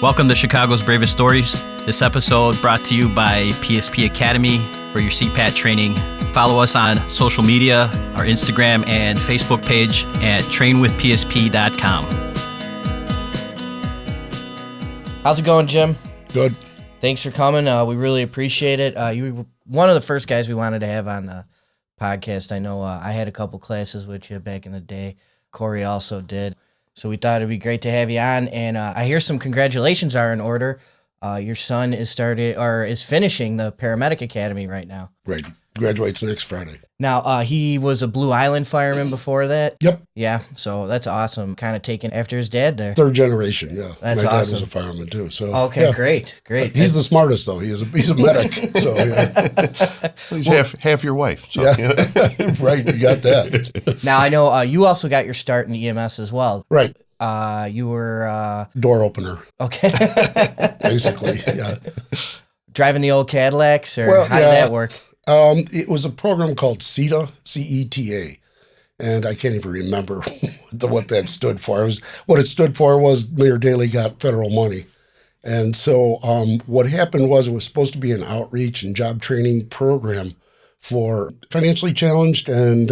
Welcome to Chicago's Bravest Stories. This episode brought to you by PSP Academy for your CPAT training. Follow us on social media, our Instagram and Facebook page at trainwithpsp.com. How's it going, Jim? Good. Thanks for coming. We really appreciate it. You were one of the first guys we wanted to have on the podcast. I know I had a couple classes with you back in the day. Corey also did. So we thought it'd be great to have you on. And I hear some congratulations are in order. Your son is finishing the paramedic academy right now. Right. Graduates next Friday. Now, he was a Blue Island fireman before that? Yep. Yeah, so that's awesome. Kind of taken after his dad there. Third generation, yeah. That's My awesome. dad was a fireman, too. So okay, yeah. Great. He's the smartest, though. He's a medic. So, yeah. He's half your wife. So, yeah. Right, you got that. Now, I know you also got your start in EMS as well. Right. You were... Door opener. Okay. Basically, yeah. Driving the old Cadillacs, or Well, how did that work? It was a program called CETA, C-E-T-A, and I can't even remember what that stood for. What it stood for was Mayor Daley got federal money. And so what happened was it was supposed to be an outreach and job training program for financially challenged and,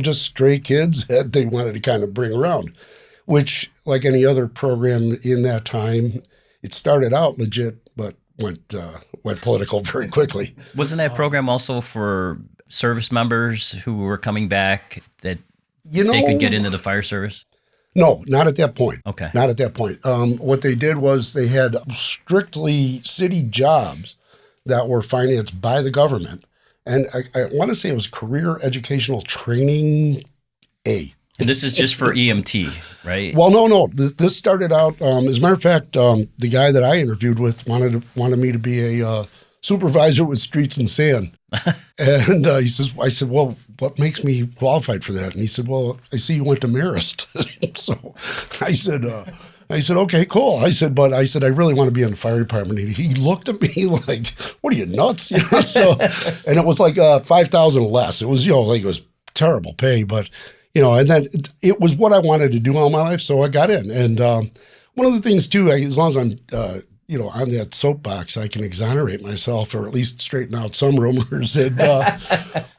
just stray kids that they wanted to kind of bring around, which, like any other program in that time, it started out legit, but went political very quickly. Wasn't that program also for service members who were coming back that they could get into the fire service? No, not at that point. Okay. Not at that point. What they did was they had strictly city jobs that were financed by the government. And I want to say it was Career Educational Training A. And this is just for EMT, right? Well, no. This started out, as a matter of fact, the guy that I interviewed with wanted me to be a supervisor with streets and sand. And I said, well, what makes me qualified for that? And he said, well, I see you went to Marist. So I said, okay, cool. I said, I really want to be in the fire department. And he looked at me like, what are you, nuts? So, and it was like $5,000 less. It was, it was terrible pay, but and then it was what I wanted to do all my life, so I got in. And one of the things, too, as long as I'm, on that soapbox, I can exonerate myself or at least straighten out some rumors. And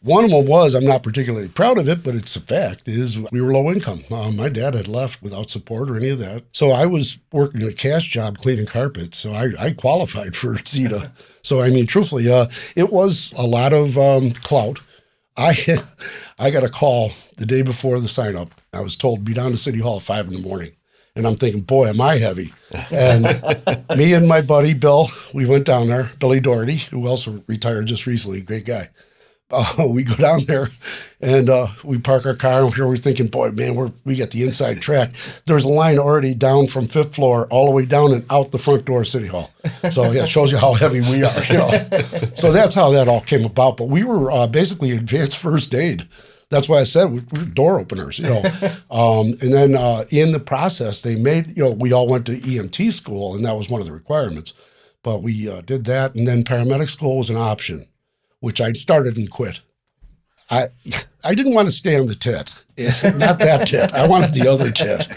one of them was, I'm not particularly proud of it, but it's a fact, is we were low income. My dad had left without support or any of that. So I was working a cash job cleaning carpets, so I qualified for CETA. So, truthfully, it was a lot of clout. I got a call the day before the sign up. I was told be down to City Hall at 5 a.m. And I'm thinking, boy, am I heavy. And me and my buddy, Bill, we went down there, Billy Doherty, who also retired just recently, great guy. We go down there and we park our car and we're thinking, boy, man, we got the inside track. There's a line already down from 5th floor all the way down and out the front door of City Hall. So yeah, it shows you how heavy we are. So that's how that all came about. But we were basically advanced first aid. That's why I said we're door openers, And then in the process, they made, we all went to EMT school, and that was one of the requirements. But we did that, and then paramedic school was an option, which I started and quit. I didn't want to stay on the tit. Not that tit. I wanted the other tit.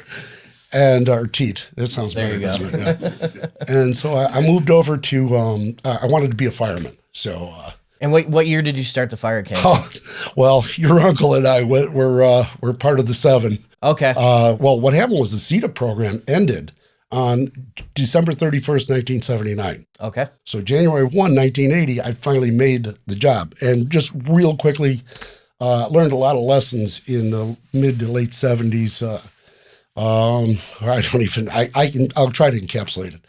And our teat. That sounds better. There you go. Yeah. And so I moved over to, I wanted to be a fireman. So. And what year did you start the fire academy? Oh, well, your uncle and I were part of the 7. Okay. Well, what happened was the CETA program ended on December 31st, 1979. Okay. So January 1, 1980, I finally made the job. And just real quickly, learned a lot of lessons in the mid to late 70s. I'll try to encapsulate it.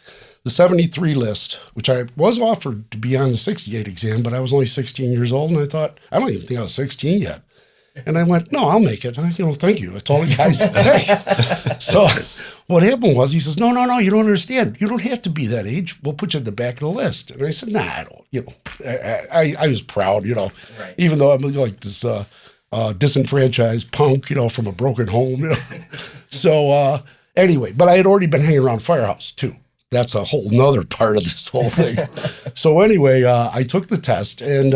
The 73 list, which I was offered to be on the 68 exam, but I was only 16 years old, and I thought, I don't even think I was 16 yet. And I went, no, I'll make it. Thank you. I told the guys. So what happened was he says, no, you don't understand. You don't have to be that age. We'll put you at the back of the list. And I said, nah, I don't. I was proud, right. Even though I'm like this disenfranchised punk, from a broken home. So anyway, but I had already been hanging around Firehouse, too. That's a whole nother part of this whole thing. So anyway, I took the test, and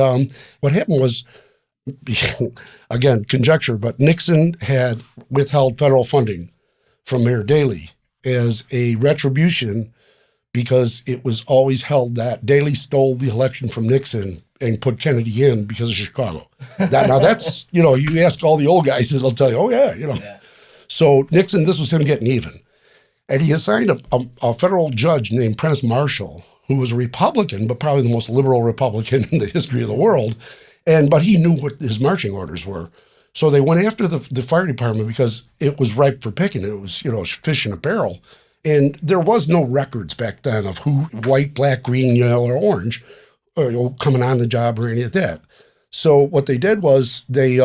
what happened was, again, conjecture, but Nixon had withheld federal funding from Mayor Daley as a retribution because it was always held that Daley stole the election from Nixon and put Kennedy in because of Chicago. Now that's, you ask all the old guys, they'll tell you, oh yeah, Yeah. So Nixon, this was him getting even. And he assigned a federal judge named Prentice Marshall, who was a Republican, but probably the most liberal Republican in the history of the world. But he knew what his marching orders were. So they went after the fire department because it was ripe for picking. It was, fish in a barrel. And there was no records back then of who, white, black, green, yellow, or orange, coming on the job or any of that. So what they did was they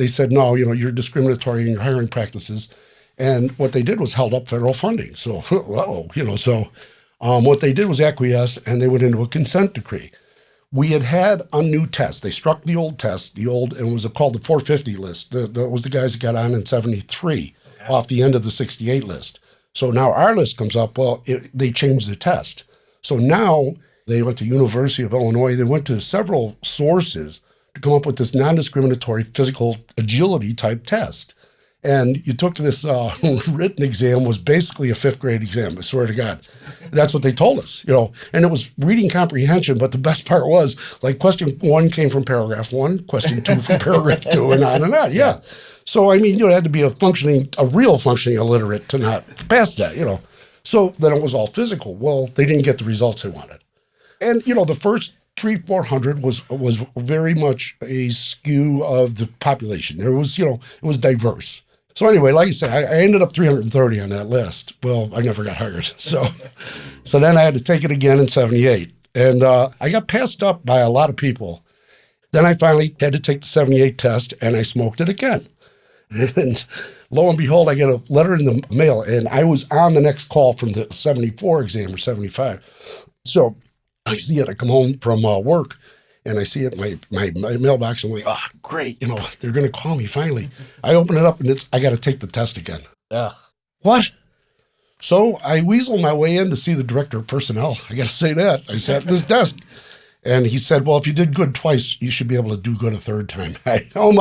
said, no, you're discriminatory in your hiring practices. And what they did was held up federal funding. So, what they did was acquiesce, and they went into a consent decree. We had a new test. They struck the old test, and it was called the 450 list. That was the guys that got on in 73 off the end of the 68 list. So now our list comes up. Well, they changed the test. So now they went to University of Illinois. They went to several sources to come up with this non-discriminatory physical agility type test. And you took this written exam, was basically a 5th grade exam, I swear to God. That's what they told us, And it was reading comprehension, but the best part was, like, question 1 came from paragraph 1, question 2 from paragraph 2, and on, yeah. So, you had to be a real functioning illiterate to not pass that, So then it was all physical. Well, they didn't get the results they wanted. And, the first 300-400 was very much a skew of the population. There was, it was diverse. So anyway, like I said, I ended up 330 on that list. Well, I never got hired. So then I had to take it again in 78. And I got passed up by a lot of people. Then I finally had to take the 78 test, and I smoked it again. And lo and behold, I get a letter in the mail, and I was on the next call from the 74 exam or 75. So I see it. I come home from work, and I see it in my mailbox. I'm like, oh, great. They're going to call me finally. I open it up, and I got to take the test again. Ugh. What? So I weaseled my way in to see the director of personnel. I got to say that. I sat at his desk, and he said, well, if you did good twice, you should be able to do good a third time. I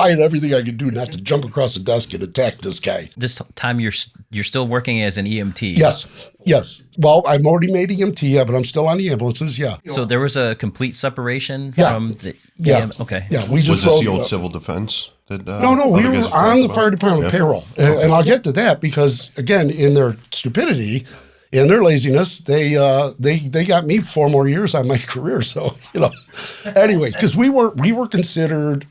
had everything I could do not to jump across the desk and attack this guy. This time you're still working as an EMT. Yes. Well, I'm already made EMT, but I'm still on the ambulances, yeah. So there was a complete separation from the okay. Yeah, was this the old civil defense? No, we were on the fire department payroll. And I'll get to that because, again, in their stupidity, in their laziness, they got me 4 more years on my career. So, anyway, because we were considered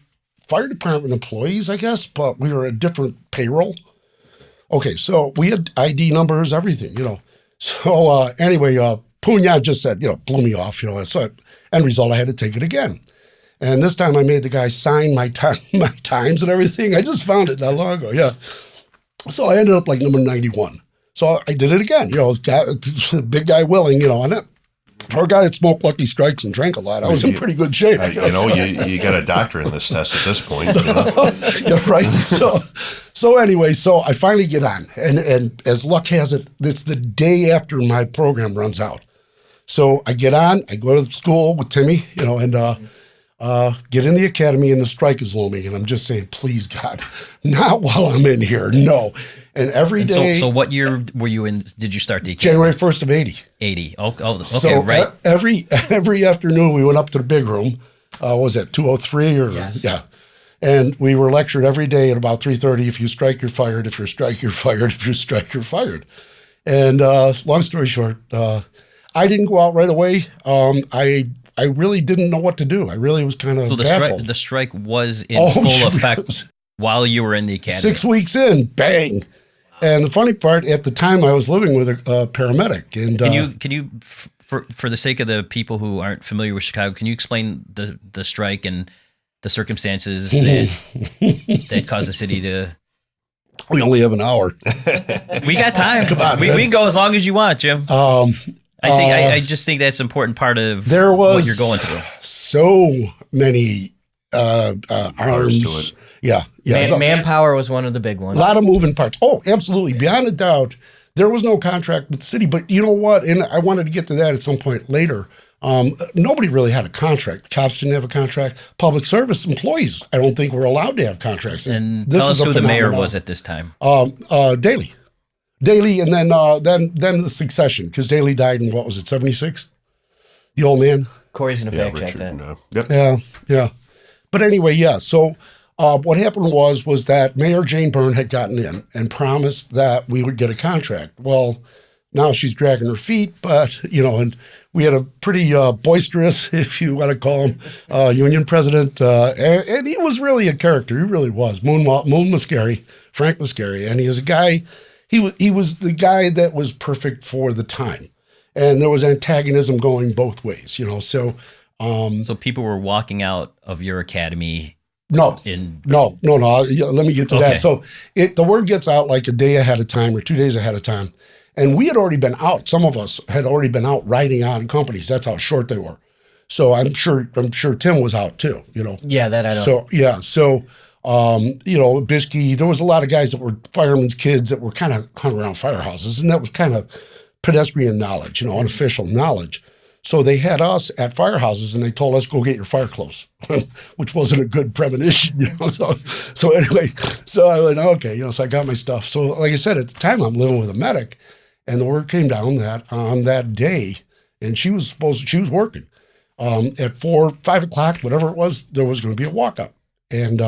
fire department employees, I guess, but we were a different payroll. Okay, so we had ID numbers, everything, So anyway, Punya just said, blew me off, So end result, I had to take it again. And this time I made the guy sign my times and everything. I just found it not long ago, yeah. So I ended up like number 91. So I did it again, big guy willing, and it, for a guy that smoked Lucky Strikes and drank a lot, I was in pretty good shape. You got a doctor in this test at this point. Yeah, right. So anyway, so I finally get on, and as luck has it, it's the day after my program runs out. So I get on, I go to school with Timmy, and get in the academy, and the strike is looming, and I'm just saying, please God, not while I'm in here, no. And every day. So what year were you in? Did you start the academy? January 1st of 80. 80. Okay, so right. Every afternoon we went up to the big room. What was that, 203 or yes. Yeah. And we were lectured every day at about 3:30. If you strike, you're fired. If you strike, you're fired. If you strike, you're fired. And long story short, I didn't go out right away. I really didn't know what to do. I really was kind of baffled. The strike was in full effect while you were in the academy. 6 weeks in, bang. And the funny part, at the time, I was living with a paramedic. And can you, for the sake of the people who aren't familiar with Chicago, can you explain the strike and the circumstances that caused the city to? We only have an hour. We got time. Come on, we can go as long as you want, Jim. I just think that's an important part of what you're going through. So many arms to it. Yeah. Manpower was one of the big ones. A lot of moving parts. Oh, absolutely. Beyond a doubt, there was no contract with the city. But you know what? And I wanted to get to that at some point later. Nobody really had a contract. Cops didn't have a contract. Public service employees, I don't think, were allowed to have contracts. And tell us who the mayor was at this time. Daley. Daly, and then the succession, because Daly died in, what was it, 76? The old man. Corey's going to fact check Richard, that. yep. Yeah. But anyway, yeah. So what happened was that Mayor Jane Byrne had gotten in and promised that we would get a contract. Well, now she's dragging her feet, but, and we had a pretty boisterous, if you want to call him, union president, and he was really a character. He really was. Moon Muscari, Frank Muscari, and he was a guy. He was the guy that was perfect for the time, and there was antagonism going both ways. So people were walking out of your academy. No. Let me get to that. So the word gets out like a day ahead of time or 2 days ahead of time. And we had already been out. Some of us had already been out riding on companies. That's how short they were. So I'm sure Tim was out too, Yeah, that I know. So Bishke, there was a lot of guys that were firemen's kids that were kind of hung around firehouses. And that was kind of pedestrian knowledge, unofficial knowledge. So they had us at firehouses and they told us, go get your fire clothes, which wasn't a good premonition, So anyway, I went, okay, so I got my stuff. So like I said, at the time I'm living with a medic, and the word came down that on that day, and she was working, at 5 o'clock, whatever it was, there was going to be a walk up. And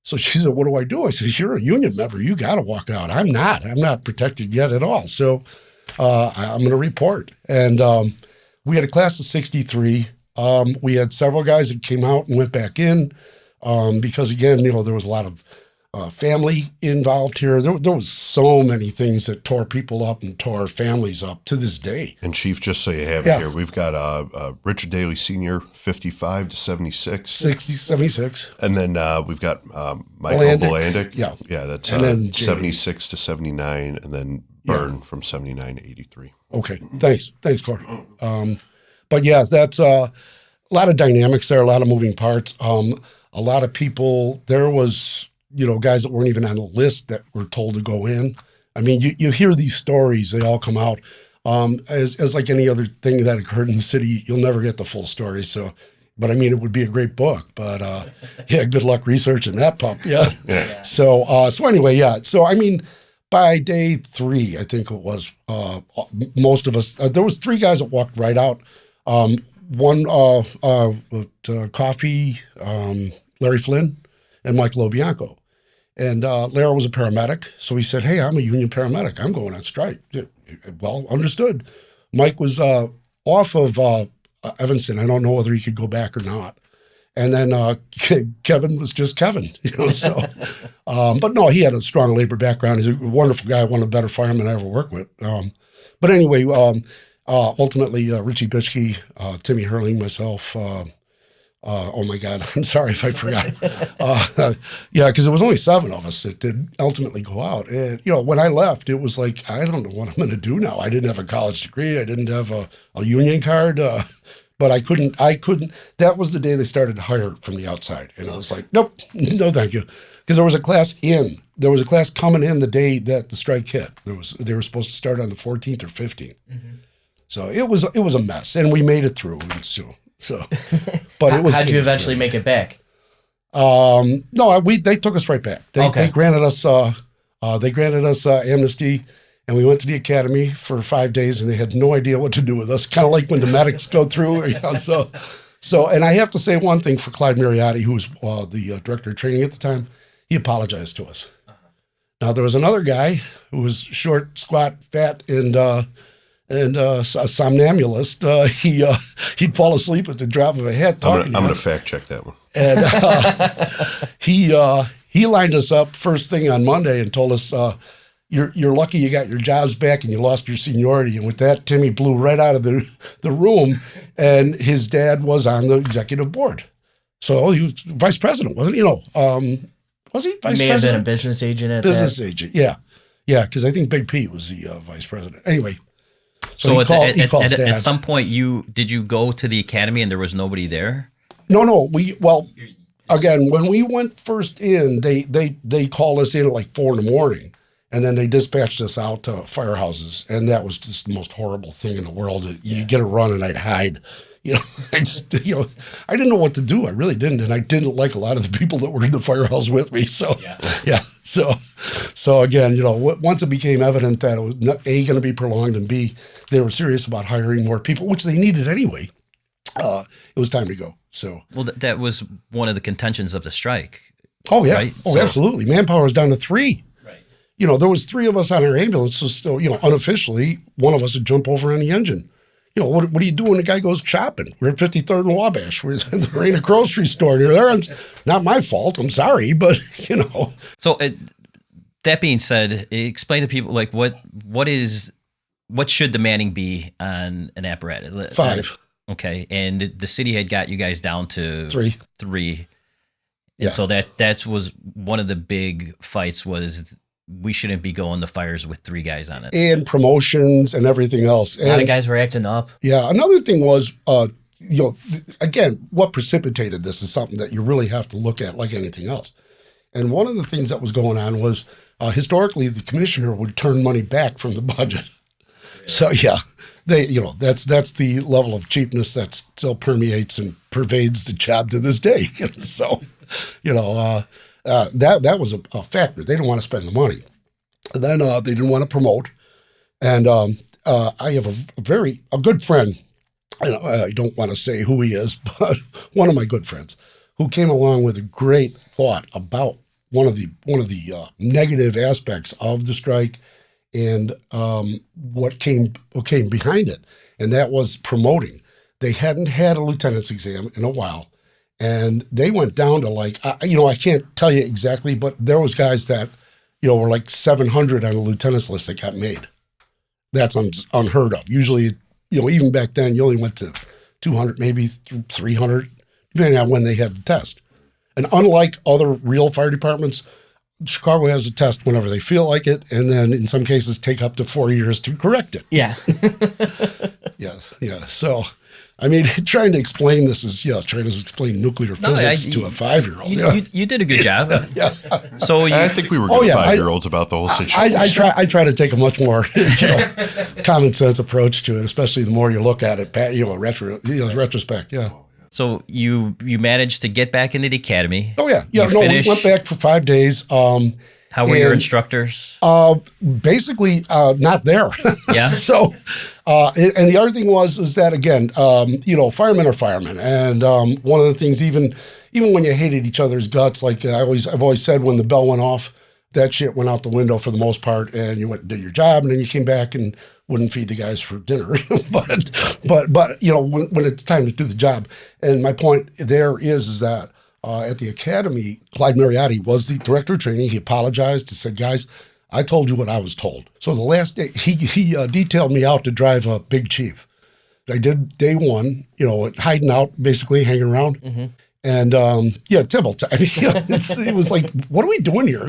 so she said, what do I do? I said, you're a union member. You got to walk out. I'm not protected yet at all. So I'm going to report. And we had a class of 63. We had several guys that came out and went back in because, again, there was a lot of family involved here. There was so many things that tore people up and tore families up to this day. And Chief, just so you have it here, we've got Richard Daly Sr., 55 to 76. 76. And then we've got Michael Belandic. Yeah, that's 76 to 79, and then Byrne from 79 to 83. Okay, thanks, Corey. But yeah, that's a lot of dynamics there, a lot of moving parts. A lot of people, there was, guys that weren't even on the list that were told to go in. I mean, you hear these stories, they all come out. As like any other thing that occurred in the city, you'll never get the full story. So, but I mean, it would be a great book, but good luck researching that pup. Yeah. So anyway, yeah. So, I mean, by day 3, I think it was, most of us, there was 3 guys that walked right out. One, Coffee, Larry Flynn, and Mike Lobianco. And Larry was a paramedic, so he said, hey, I'm a union paramedic. I'm going on strike. Well, understood. Mike was off of Evanston. I don't know whether he could go back or not. And then Kevin was just Kevin, so. But no, he had a strong labor background. He's a wonderful guy, one of the better firemen I ever worked with. But anyway, ultimately, Richie Bitschke, Timmy Hurling, myself, oh my God, I'm sorry if I forgot. Because there was only 7 of us that did ultimately go out. And, when I left, it was like, I don't know what I'm going to do now. I didn't have a college degree. I didn't have a union card. But I couldn't, that was the day they started to hire from the outside. And it was like, nope, no thank you. Because there was a class coming in the day that the strike hit. They were supposed to start on the 14th or 15th. Mm-hmm. So it was a mess. And we made it through. And so but it was. How'd you eventually make it back? No, they took us right back. They granted us amnesty. And we went to the academy for 5 days, and they had no idea what to do with us. Kind of like when the medics go through. So, and I have to say one thing for Clyde Mariotti, who was the director of training at the time. He apologized to us. Uh-huh. Now there was another guy who was short, squat, fat, and a somnambulist. He'd fall asleep at the drop of a hat. I'm going to fact check that one. And he lined us up first thing on Monday and told us. You're lucky you got your jobs back and you lost your seniority. And with that, Timmy blew right out of the room, and his dad was on the executive board. So he was vice president, wasn't he? Was he vice president? May have been a business agent at business agent, yeah. Yeah, because I think Big Pete was the vice president. Anyway. So at some point, did you go to the academy and there was nobody there? No. Again, when we went first in, they called us in at like 4 in. And then they dispatched us out to firehouses, and that was just the most horrible thing in the world. You get a run, and I'd hide. I didn't know what to do. I really didn't, and I didn't like a lot of the people that were in the firehouse with me. So, yeah. So again, once it became evident that it was A, going to be prolonged, and B, they were serious about hiring more people, which they needed anyway, it was time to go. So, well, that was one of the contentions of the strike. Oh yeah, right? Absolutely. Manpower is down to 3. Right. There was 3 of us on our ambulance, so unofficially, one of us would jump over on the engine. What do you do when the guy goes shopping? We're at 53rd and Wabash. There ain't a grocery store near there. Not my fault. I'm sorry, but So that being said, explain to people like what should the manning be on an apparatus? 5. Okay, and the city had got you guys down to 3. 3. And so that was one of the big fights was we shouldn't be going to fires with 3 guys on it. And promotions and everything else. A lot of guys were acting up. Yeah. Another thing was, again, what precipitated this is something that you really have to look at like anything else. And one of the things that was going on was historically the commissioner would turn money back from the budget. Really? So yeah, that's the level of cheapness that still permeates and pervades the job to this day. So, that was a factor. They didn't want to spend the money. And then they didn't want to promote. And I have a good friend. I don't want to say who he is, but one of my good friends who came along with a great thought about one of the negative aspects of the strike and what came behind it, and that was promoting. They hadn't had a lieutenant's exam in a while. And they went down to I can't tell you exactly, but there was guys that, were like 700 on the lieutenant's list that got made. That's unheard of. Usually, even back then, you only went to 200, maybe 300, depending on when they had the test. And unlike other real fire departments, Chicago has a test whenever they feel like it, and then in some cases take up to 4 years to correct it. Yeah. Yeah. So, I mean, trying to explain this is, trying to explain nuclear physics to a 5-year-old. You did a good job. Yeah. So I think we were good 5-year-olds about the whole situation. I try to take a much more common sense approach to it, especially the more you look at it, retrospect. Yeah. So you managed to get back into the academy. Oh yeah. We went back for 5 days. How were your instructors? Basically, not there. Yeah. So, and the other thing was that again, firemen are firemen, and one of the things, even when you hated each other's guts, like I've always said, when the bell went off, that shit went out the window for the most part, and you went and did your job, and then you came back and wouldn't feed the guys for dinner. but when it's time to do the job, and my point there is that. At the academy, Clyde Mariotti was the director of training. He apologized and said, guys, I told you what I was told. So the last day, he detailed me out to drive a Big Chief. I did day 1, hiding out, basically hanging around. Mm-hmm. And Tibble time. It was like, what are we doing here?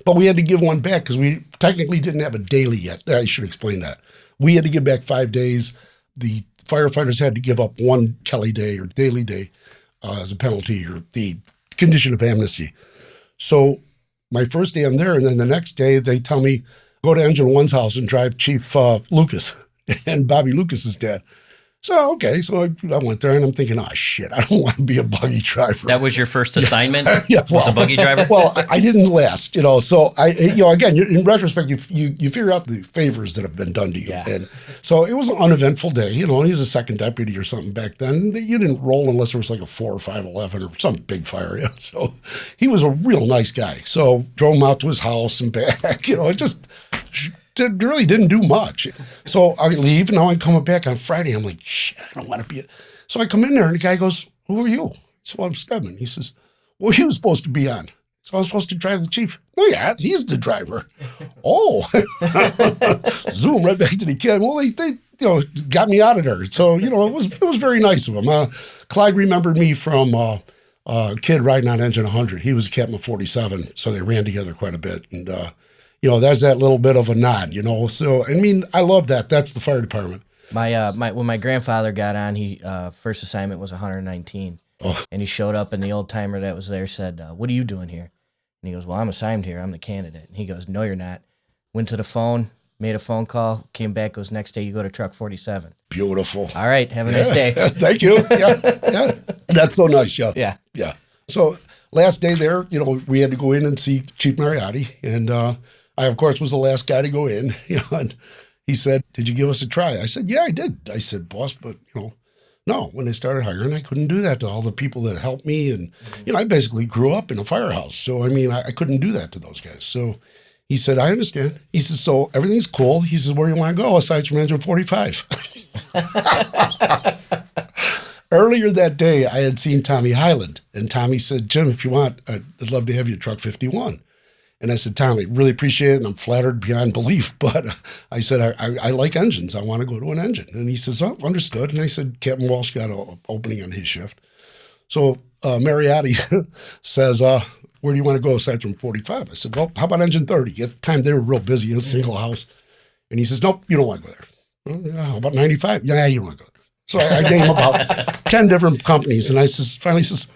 But we had to give one back because we technically didn't have a daily yet. I should explain that. We had to give back 5 days. The firefighters had to give up 1 Kelly day or daily day. As a penalty or the condition of amnesty. So my first day I'm there, and then the next day they tell me, go to Engine 1's house and drive Chief Lucas and Bobby Lucas's dad. So, okay. So I went there and I'm thinking, oh, shit, I don't want to be a buggy driver. That was your first assignment? Yeah. Was a buggy driver? Well, I didn't last, so again, in retrospect, you figure out the favors that have been done to you. Yeah. And so it was an uneventful day. He was a second deputy or something back then. You didn't roll unless there was like a 4 or 511 or some big fire. So he was a real nice guy. So drove him out to his house and back, it really didn't do much. So I leave. Now I'm coming back on Friday. I'm like, shit, I don't want to be. So I come in there and the guy goes, who are you? So I'm Stedman. He says, well, he was supposed to be on. So I'm supposed to drive the chief. No, yeah, he's the driver. Oh, zoom right back to the kid. Well, they got me out of there. So, it was very nice of him. Clyde remembered me from a kid riding on Engine 100. He was a captain of 47. So they ran together quite a bit. And, there's that little bit of a nod, So, I mean, I love that. That's the fire department. When my grandfather got on, he first assignment was 119. Oh. And he showed up, and the old timer that was there said, what are you doing here? And he goes, well, I'm assigned here. I'm the candidate. And he goes, no, you're not. Went to the phone, made a phone call, came back, goes, next day you go to truck 47. Beautiful. All right. Have a nice day. Thank you. Yeah. That's so nice. Yeah. Yeah. Yeah. So last day there, we had to go in and see Chief Mariotti. And I, of course, was the last guy to go in. And he said, "Did you give us a try?" I said, "Yeah, I did." I said, "Boss, but, no, when they started hiring, I couldn't do that to all the people that helped me. And, I basically grew up in a firehouse. So, I couldn't do that to those guys." So he said, "I understand." He says, "So everything's cool." He says, "Where do you want to go aside from engine 45? Earlier that day, I had seen Tommy Highland. And Tommy said, "Jim, if you want, I'd love to have you at Truck 51. And I said, "Tommy, really appreciate it, and I'm flattered beyond belief, but I said, I like engines. I want to go to an engine." And he says, "Oh, understood." And I said, "Captain Walsh got an opening on his shift." So Mariotti says, "Where do you want to go aside from 45? I said, "Well, how about engine 30? At the time, they were real busy in a single house." And he says, "Nope, you don't want to go there." "Well, yeah, how about 95? "Yeah, you don't want to go there." So I named about 10 different companies. And finally says,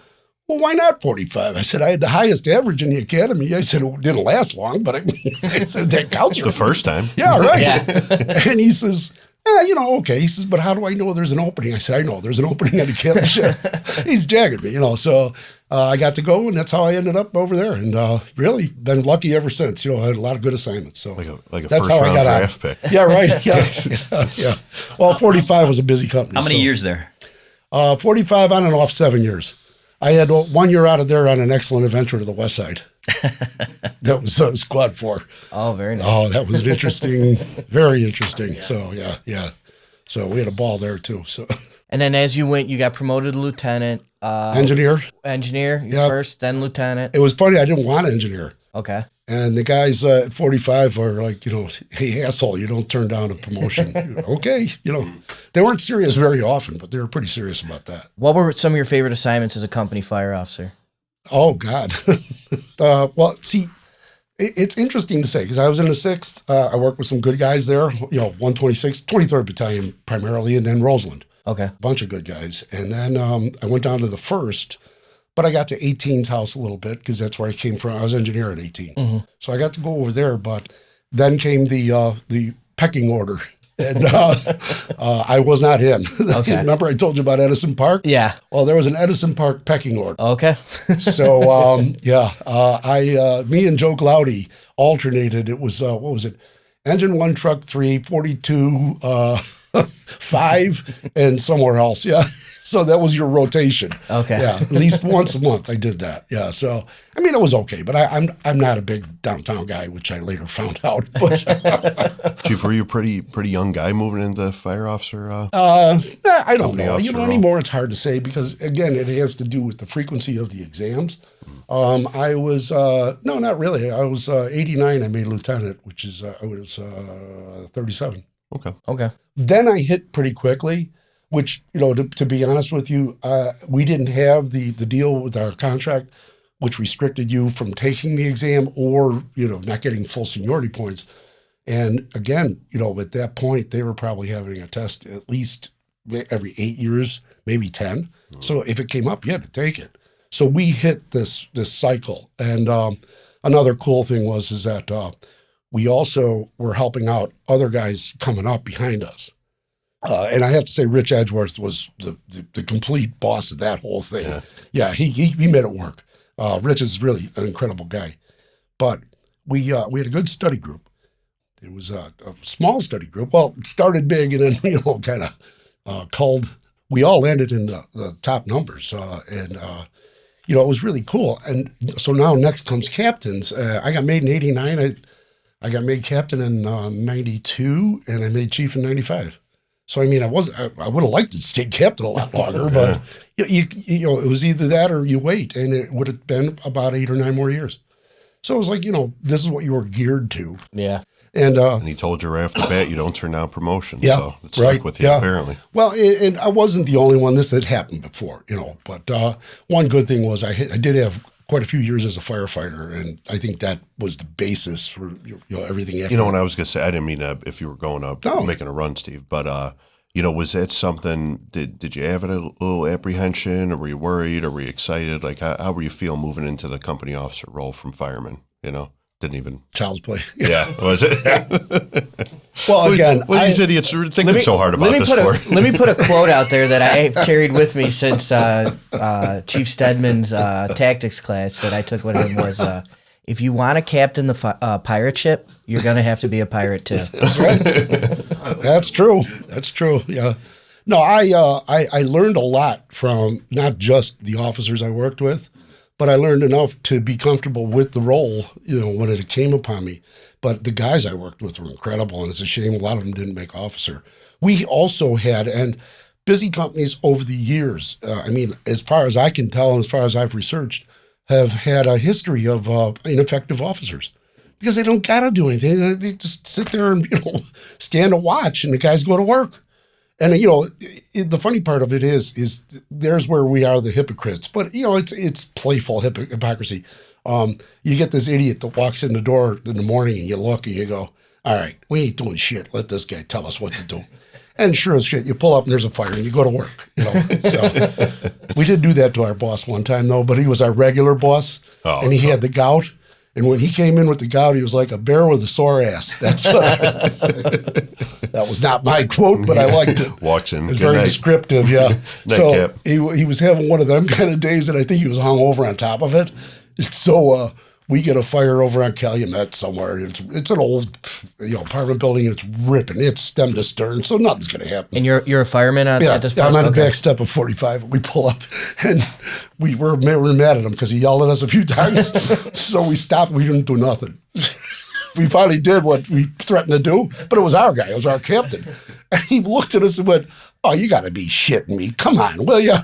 "Well, why not 45? I said, "I had the highest average in the academy." I said, "It didn't last long, but I said, that counts." The first time. Yeah, right. Yeah. And he says, "Okay." He says, "But how do I know there's an opening?" I said, "I know there's an opening on the academy shift." He's jagging me, So I got to go, and that's how I ended up over there. And really been lucky ever since. I had a lot of good assignments. So like a first-round draft pick. Yeah, right. Yeah. Well, 45 was a busy company. How many years there? 45 on and off, 7 years. I had 1 year out of there on an excellent adventure to the West Side. That was Squad 4. Oh, very nice. Oh, that was interesting. Very interesting. Yeah. So, yeah. So we had a ball there, too. So. And then as you went, you got promoted to lieutenant. Engineer, first, then lieutenant. It was funny. I didn't want to engineer. Okay. And the guys at 45 are like, "Hey, asshole, you don't turn down a promotion." Okay. They weren't serious very often, but they were pretty serious about that. What were some of your favorite assignments as a company fire officer? Oh, God. Well, see, it's interesting to say because I was in the 6th. I worked with some good guys there, 126th, 23rd Battalion primarily, and then Roseland. Okay. A bunch of good guys. And then I went down to the 1st, but I got to 18's house a little bit because that's where I came from. I was engineer at 18. Mm-hmm. So I got to go over there, but then came the pecking order. And I was not in. Okay. Remember I told you about Edison Park? Yeah. Well, there was an Edison Park pecking order. Okay. So, me and Joe Glaudy alternated. It was, what was it? Engine 1, Truck 3, 42, 5, and somewhere else. Yeah. So that was your rotation. Okay. Yeah. At least once a month I did that. Yeah. So, it was okay, but I'm not a big downtown guy, which I later found out. But Chief, were you a pretty young guy moving into fire officer? I don't know. Anymore it's hard to say because, again, it has to do with the frequency of the exams. I was, no, not really. I was 89. I made lieutenant, which is, I was 37. Okay. Then I hit pretty quickly, which, to be honest with you, we didn't have the deal with our contract, which restricted you from taking the exam or, not getting full seniority points. And again, at that point, they were probably having a test at least every 8 years, maybe 10. Mm-hmm. So if it came up, you had to take it. So we hit this cycle. And another cool thing is that we also were helping out other guys coming up behind us. And I have to say, Rich Edgeworth was the complete boss of that whole thing. Yeah, he made it work. Rich is really an incredible guy. But we had a good study group. It was a small study group. Well, it started big and then, kind of culled. We all ended in the top numbers. It was really cool. And so now next comes captains. I got made in 89. I got made captain in 92, and I made chief in 95. So, I would have liked to stay captain a lot longer, but it was either that or you wait, and it would have been about 8 or 9 more years. So it was like, this is what you were geared to. Yeah. And he told you right off the bat, you don't turn down promotions. Yeah, so it stuck with you, apparently. Well, and I wasn't the only one. This had happened before, but one good thing was I did have quite a few years as a firefighter, and I think that was the basis for everything after. What I was going to say, I didn't mean if you were going up making a run, Steve, but was that something? Did you have a little apprehension, or were you worried, or were you excited? Like how were you feel moving into the company officer role from fireman? Didn't even child's play. Yeah, was it? Well, again, what are these idiots thinking so hard about this for? Let me put a quote out there that I've carried with me since Chief Stedman's tactics class that I took with him was, if you want to captain the pirate ship, you're going to have to be a pirate too. That's right. That's true. That's true. Yeah. No, I learned a lot from not just the officers I worked with, but I learned enough to be comfortable with the role, when it came upon me. But the guys I worked with were incredible, and it's a shame a lot of them didn't make officer. We also had, and busy companies over the years, as far as I can tell and as far as I've researched, have had a history of ineffective officers because they don't got to do anything. They just sit there and, stand and watch, and the guys go to work. And, the funny part of it is there's where we are the hypocrites. But, it's playful hypocrisy. You get this idiot that walks in the door in the morning and you look and you go, all right, we ain't doing shit. Let this guy tell us what to do. And sure as shit, you pull up and there's a fire and you go to work. So we did do that to our boss one time, though, but he was our regular boss and he had the gout. And when he came in with the gout, he was like a bear with a sore ass. That's what that was not my quote, but I liked it. Watching. It's very descriptive, yeah. So Cap. he was having one of them kind of days, and I think he was hung over on top of it. So we get a fire over on Calumet somewhere. It's an old apartment building, and it's ripping. It's stem to stern, so nothing's going to happen. And you're a fireman at this point? I'm on the back step of 45. We pull up, and we were mad at him because he yelled at us a few times. So we stopped. We didn't do nothing. We finally did what we threatened to do, but it was our guy. It was our captain. And he looked at us and went, "Oh, you got to be shitting me. Come on, will you?"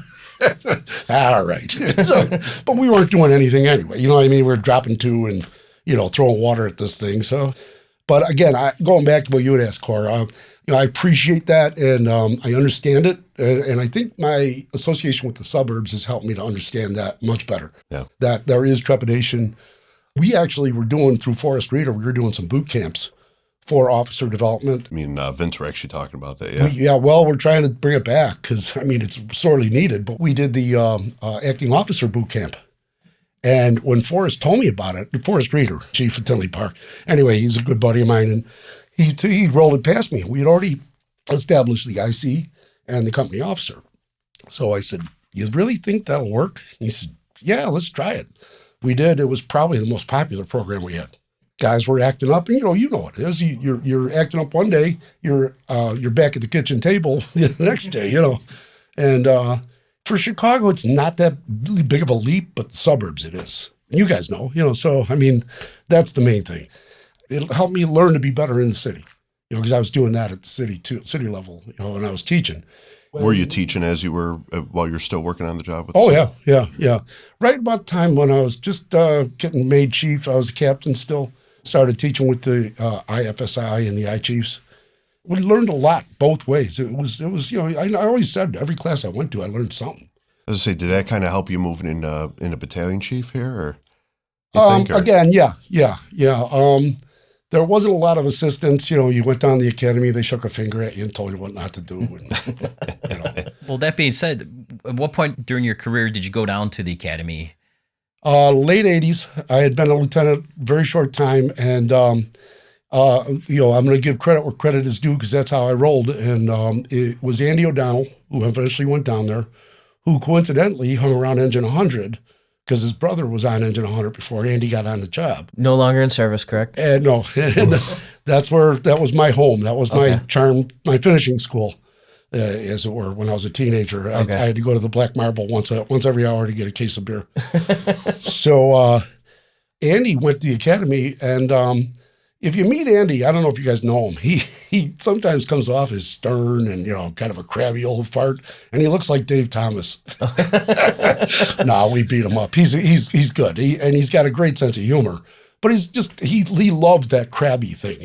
All right. So, but we weren't doing anything anyway. You know what I mean? We were dropping two and, throwing water at this thing. So, but again, going back to what you had asked, Cora, I appreciate that and I understand it. And I think my association with the suburbs has helped me to understand that much better. Yeah. That there is trepidation. We actually were doing, through Forest Reader, we were doing some boot camps for officer development. Vince were actually talking about that, yeah. Well, we're trying to bring it back because, it's sorely needed. But we did the acting officer boot camp. And when Forrest told me about it, Forrest Reader, chief of Tinley Park, anyway, he's a good buddy of mine, and he rolled it past me. We had already established the IC and the company officer. So I said, "You really think that'll work?" He said, "Yeah, let's try it." We did. It was probably the most popular program we had. Guys were acting up, and you know what it is. You're acting up one day, you're back at the kitchen table the next day, And for Chicago, it's not that really big of a leap, but the suburbs it is. And you guys know, So that's the main thing. It helped me learn to be better in the city, because I was doing that at the city level, when I was teaching. Were you teaching as you were while you're still working on the job? Yeah. Right about the time when I was just getting made chief, I was a captain still. Started teaching with the IFSI and the I-Chiefs. We learned a lot both ways. It was I always said every class I went to, I learned something. I was going to say, did that kind of help you moving into battalion chief here? Again, yeah. There wasn't a lot of assistance. You went down the academy, they shook a finger at you and told you what not to do. And, Well, that being said, at what point during your career did you go down to the academy? Late 80s. I had been a lieutenant very short time, and I'm going to give credit where credit is due because that's how I rolled. And it was Andy O'Donnell, who eventually went down there, who coincidentally hung around Engine 100 because his brother was on Engine 100 before Andy got on the job. No longer in service, correct? No, that was my home. That was my charm, my finishing school. As it were, when I was a teenager. I had to go to the Black Marble once every hour to get a case of beer. So Andy went to the academy, and if you meet Andy, I don't know if you guys know him, he sometimes comes off as stern and, kind of a crabby old fart, and he looks like Dave Thomas. No, we beat him up. He's good, and he's got a great sense of humor. But he loves that crabby thing,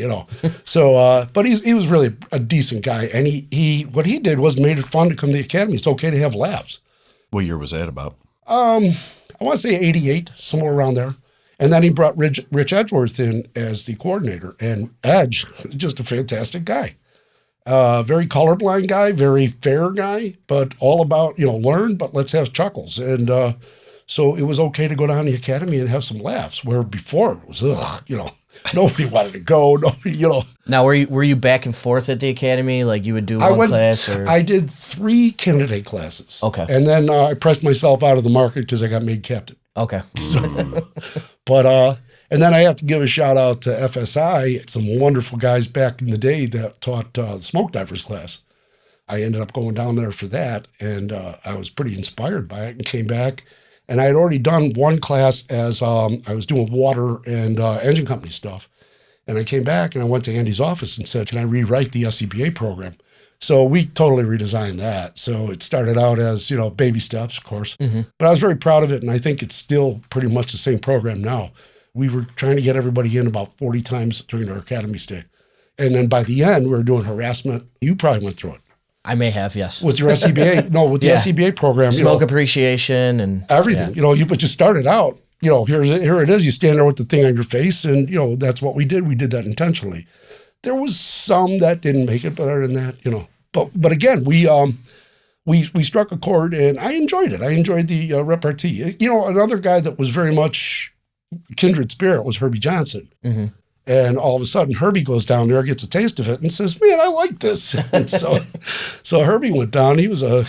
So, but he was really a decent guy, and he what he did was made it fun to come to the academy. It's okay to have laughs. What year was that about? I want to say 88, somewhere around there. And then he brought Rich Edgeworth in as the coordinator, and Edge, just a fantastic guy, very colorblind guy, very fair guy, but all about learn, but let's have chuckles and. So it was okay to go down to the academy and have some laughs, where before it was, Nobody wanted to go. Nobody, Now, were you back and forth at the academy? Like you would do one class? Or? I did 3 candidate classes. Okay. And then I pressed myself out of the market because I got made captain. Okay. And then I have to give a shout out to FSI, some wonderful guys back in the day that taught the smoke divers class. I ended up going down there for that, and I was pretty inspired by it and came back. And I had already done one class as I was doing water and engine company stuff. And I came back and I went to Andy's office and said, can I rewrite the SCBA program? So we totally redesigned that. So it started out as, baby steps, of course. Mm-hmm. But I was very proud of it, and I think it's still pretty much the same program now. We were trying to get everybody in about 40 times during our academy stay. And then by the end, we were doing harassment. You probably went through it. I may have, yes. With your SCBA, the SCBA program. Smoke appreciation and everything. Yeah. You started out, here it is. You stand there with the thing on your face, and, that's what we did. We did that intentionally. There was some that didn't make it, but other than that, But again, we struck a chord, and I enjoyed it. I enjoyed the repartee. Another guy that was very much kindred spirit was Herbie Johnson. Mm-hmm. And all of a sudden, Herbie goes down there, gets a taste of it, and says, man, I like this. And so Herbie went down. He was a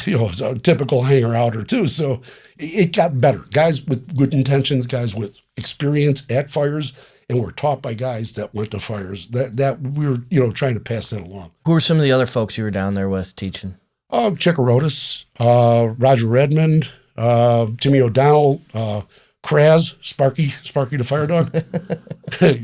typical hanger-outer, too. So it got better. Guys with good intentions, guys with experience at fires, and were taught by guys that went to fires, that we were, trying to pass that along. Who were some of the other folks you were down there with teaching? Chikarotis, Roger Redmond, Timmy O'Donnell, Kraz, Sparky the fire dog.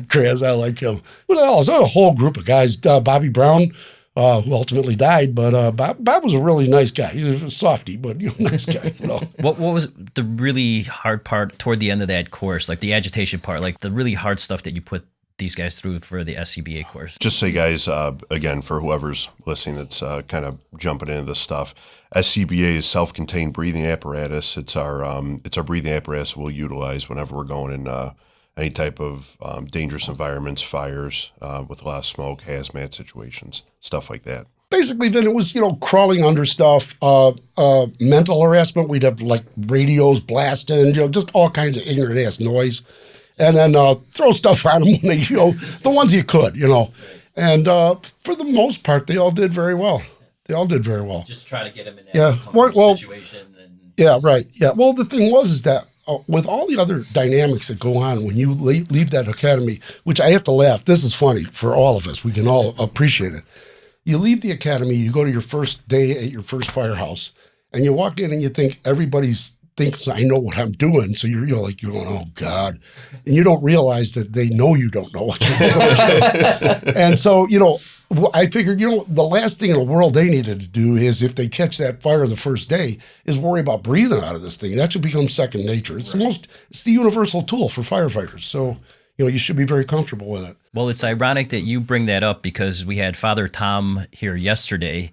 Kraz, I like him. But also a whole group of guys. Bobby Brown, who ultimately died, but Bob was a really nice guy. He was a softy, but nice guy. What was the really hard part toward the end of that course, like the agitation part, like the really hard stuff that you put these guys through for the SCBA course? Just say, guys, again, for whoever's listening that's kind of jumping into this stuff, SCBA is self-contained breathing apparatus. It's our breathing apparatus we'll utilize whenever we're going in any type of dangerous environments, fires, with a lot of smoke, hazmat situations, stuff like that. Basically, then it was, crawling under stuff, mental harassment. We'd have like radios blasting, just all kinds of ignorant ass noise. And then throw stuff at them when they, the ones you could, And for the most part, they all did very well. Just try to get them in that situation. Right. Yeah. Well, the thing is that with all the other dynamics that go on when you leave that academy, which I have to laugh, this is funny for all of us. We can all appreciate it. You leave the academy, you go to your first day at your first firehouse, and you walk in and you think everybody's thinks I know what I'm doing. So you're going, oh God. And you don't realize that they know you don't know what you're doing. And so, I figured, the last thing in the world they needed to do is if they catch that fire the first day is worry about breathing out of this thing. That should become second nature. It's the universal tool for firefighters. So, you should be very comfortable with it. Well, it's ironic that you bring that up because we had Father Tom here yesterday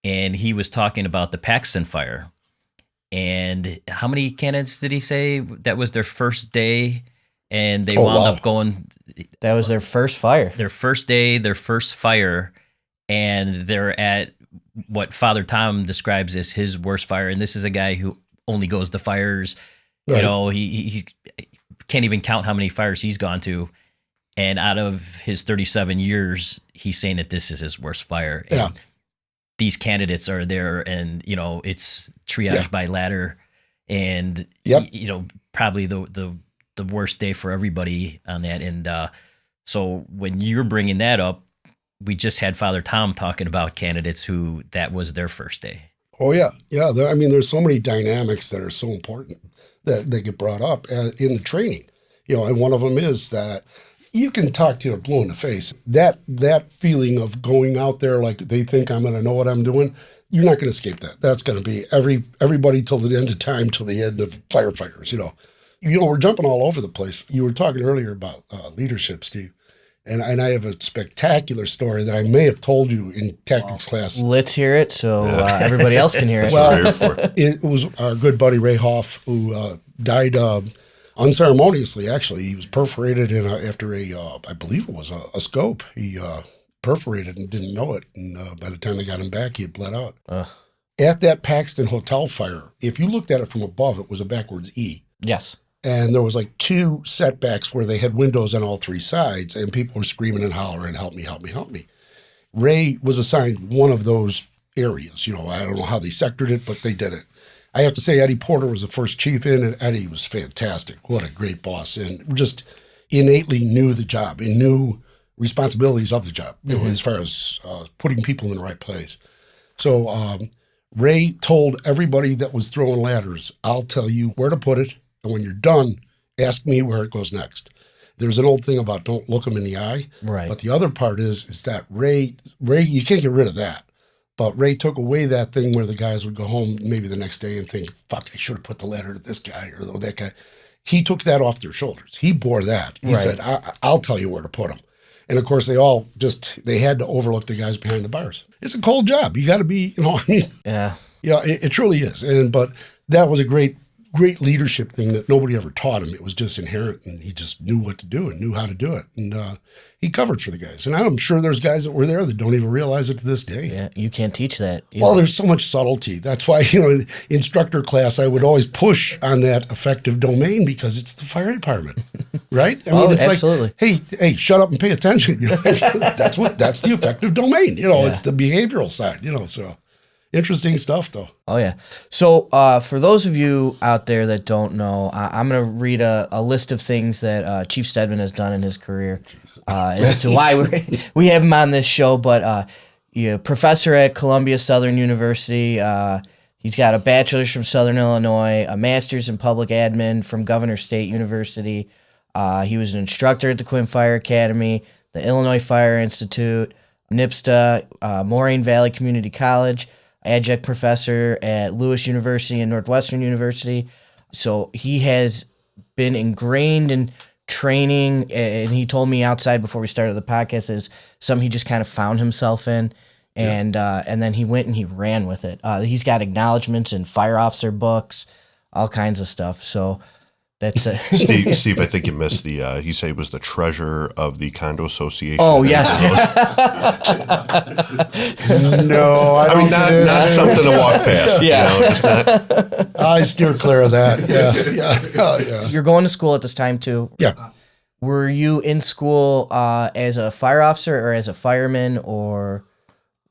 and he was talking about the Paxton fire. And how many candidates did he say that was their first day and they wound up going? That was their first fire. Their first day, their first fire, and they're at what Father Tom describes as his worst fire. And this is a guy who only goes to fires. Right. He can't even count how many fires he's gone to. And out of his 37 years, he's saying that this is his worst fire. And these candidates are there and, it's triage by ladder and, probably the worst day for everybody on that. And so when you're bringing that up, we just had Father Tom talking about candidates who that was their first day. Oh, yeah. Yeah. There's so many dynamics that are so important that get brought up in the training, and one of them is that you can talk to your blue in the face. That feeling of going out there like they think I'm going to know what I'm doing, you're not going to escape that. That's going to be everybody till the end of time, till the end of firefighters, we're jumping all over the place. You were talking earlier about leadership, Steve. And I have a spectacular story that I may have told you in tactics class. Let's hear it so everybody else can hear it. Well, it was our good buddy Ray Hoff who died unceremoniously, actually. He was perforated after I believe it was a scope. He perforated and didn't know it. And by the time they got him back, he had bled out. At that Paxton Hotel fire, if you looked at it from above, it was a backwards E. Yes. And there was like 2 setbacks where they had windows on all 3 sides, and people were screaming and hollering, help me, help me, help me. Ray was assigned one of those areas. You know, I don't know how they sectored it, but they did it. I have to say Eddie Porter was the first chief in, and Eddie was fantastic. What a great boss, and just innately knew the job and knew responsibilities of the job, you know, as far as putting people in the right place. So Ray told everybody that was throwing ladders, I'll tell you where to put it, and when you're done, ask me where it goes next. There's an old thing about don't look them in the eye. Right. But the other part is that Ray, you can't get rid of that. But Ray took away that thing where the guys would go home maybe the next day and think, fuck, I should have put the ladder to this guy or that guy. He took that off their shoulders. He bore that. He said, I'll tell you where to put them. And of course, they had to overlook the guys behind the bars. It's a cold job. You got to be, Yeah. Yeah, it truly is. But that was a great leadership thing that nobody ever taught him. It was just inherent, and he just knew what to do and knew how to do it. And he covered for the guys. And I'm sure there's guys that were there that don't even realize it to this day. Yeah, you can't teach that. Well, there's so much subtlety. That's why, instructor class, I would always push on that effective domain because it's the fire department, right? I mean, it's absolutely. like, hey, shut up and pay attention. That's the effective domain. It's the behavioral side, so. Interesting stuff, though. Oh, yeah. So for those of you out there that don't know, I'm going to read a list of things that Chief Stedman has done in his career as to why we have him on this show. But professor at Columbia Southern University. He's got a bachelor's from Southern Illinois, a master's in public admin from Governor State University. He was an instructor at the Quinn Fire Academy, the Illinois Fire Institute, NIPSTA, Moraine Valley Community College, adjunct professor at Lewis University and Northwestern University. So he has been ingrained in training, and he told me outside before we started the podcast that it's something he just kind of found himself in, and then he went and he ran with it. He's got acknowledgments in fire officer books, all kinds of stuff. So that's Steve, I think you missed he said he was the treasurer of the condo association. Oh, yes. No, I mean, not something to walk past. Yeah. I steer clear of that. Yeah. Oh, yeah. You're going to school at this time, too. Yeah. Were you in school as a fire officer or as a fireman, or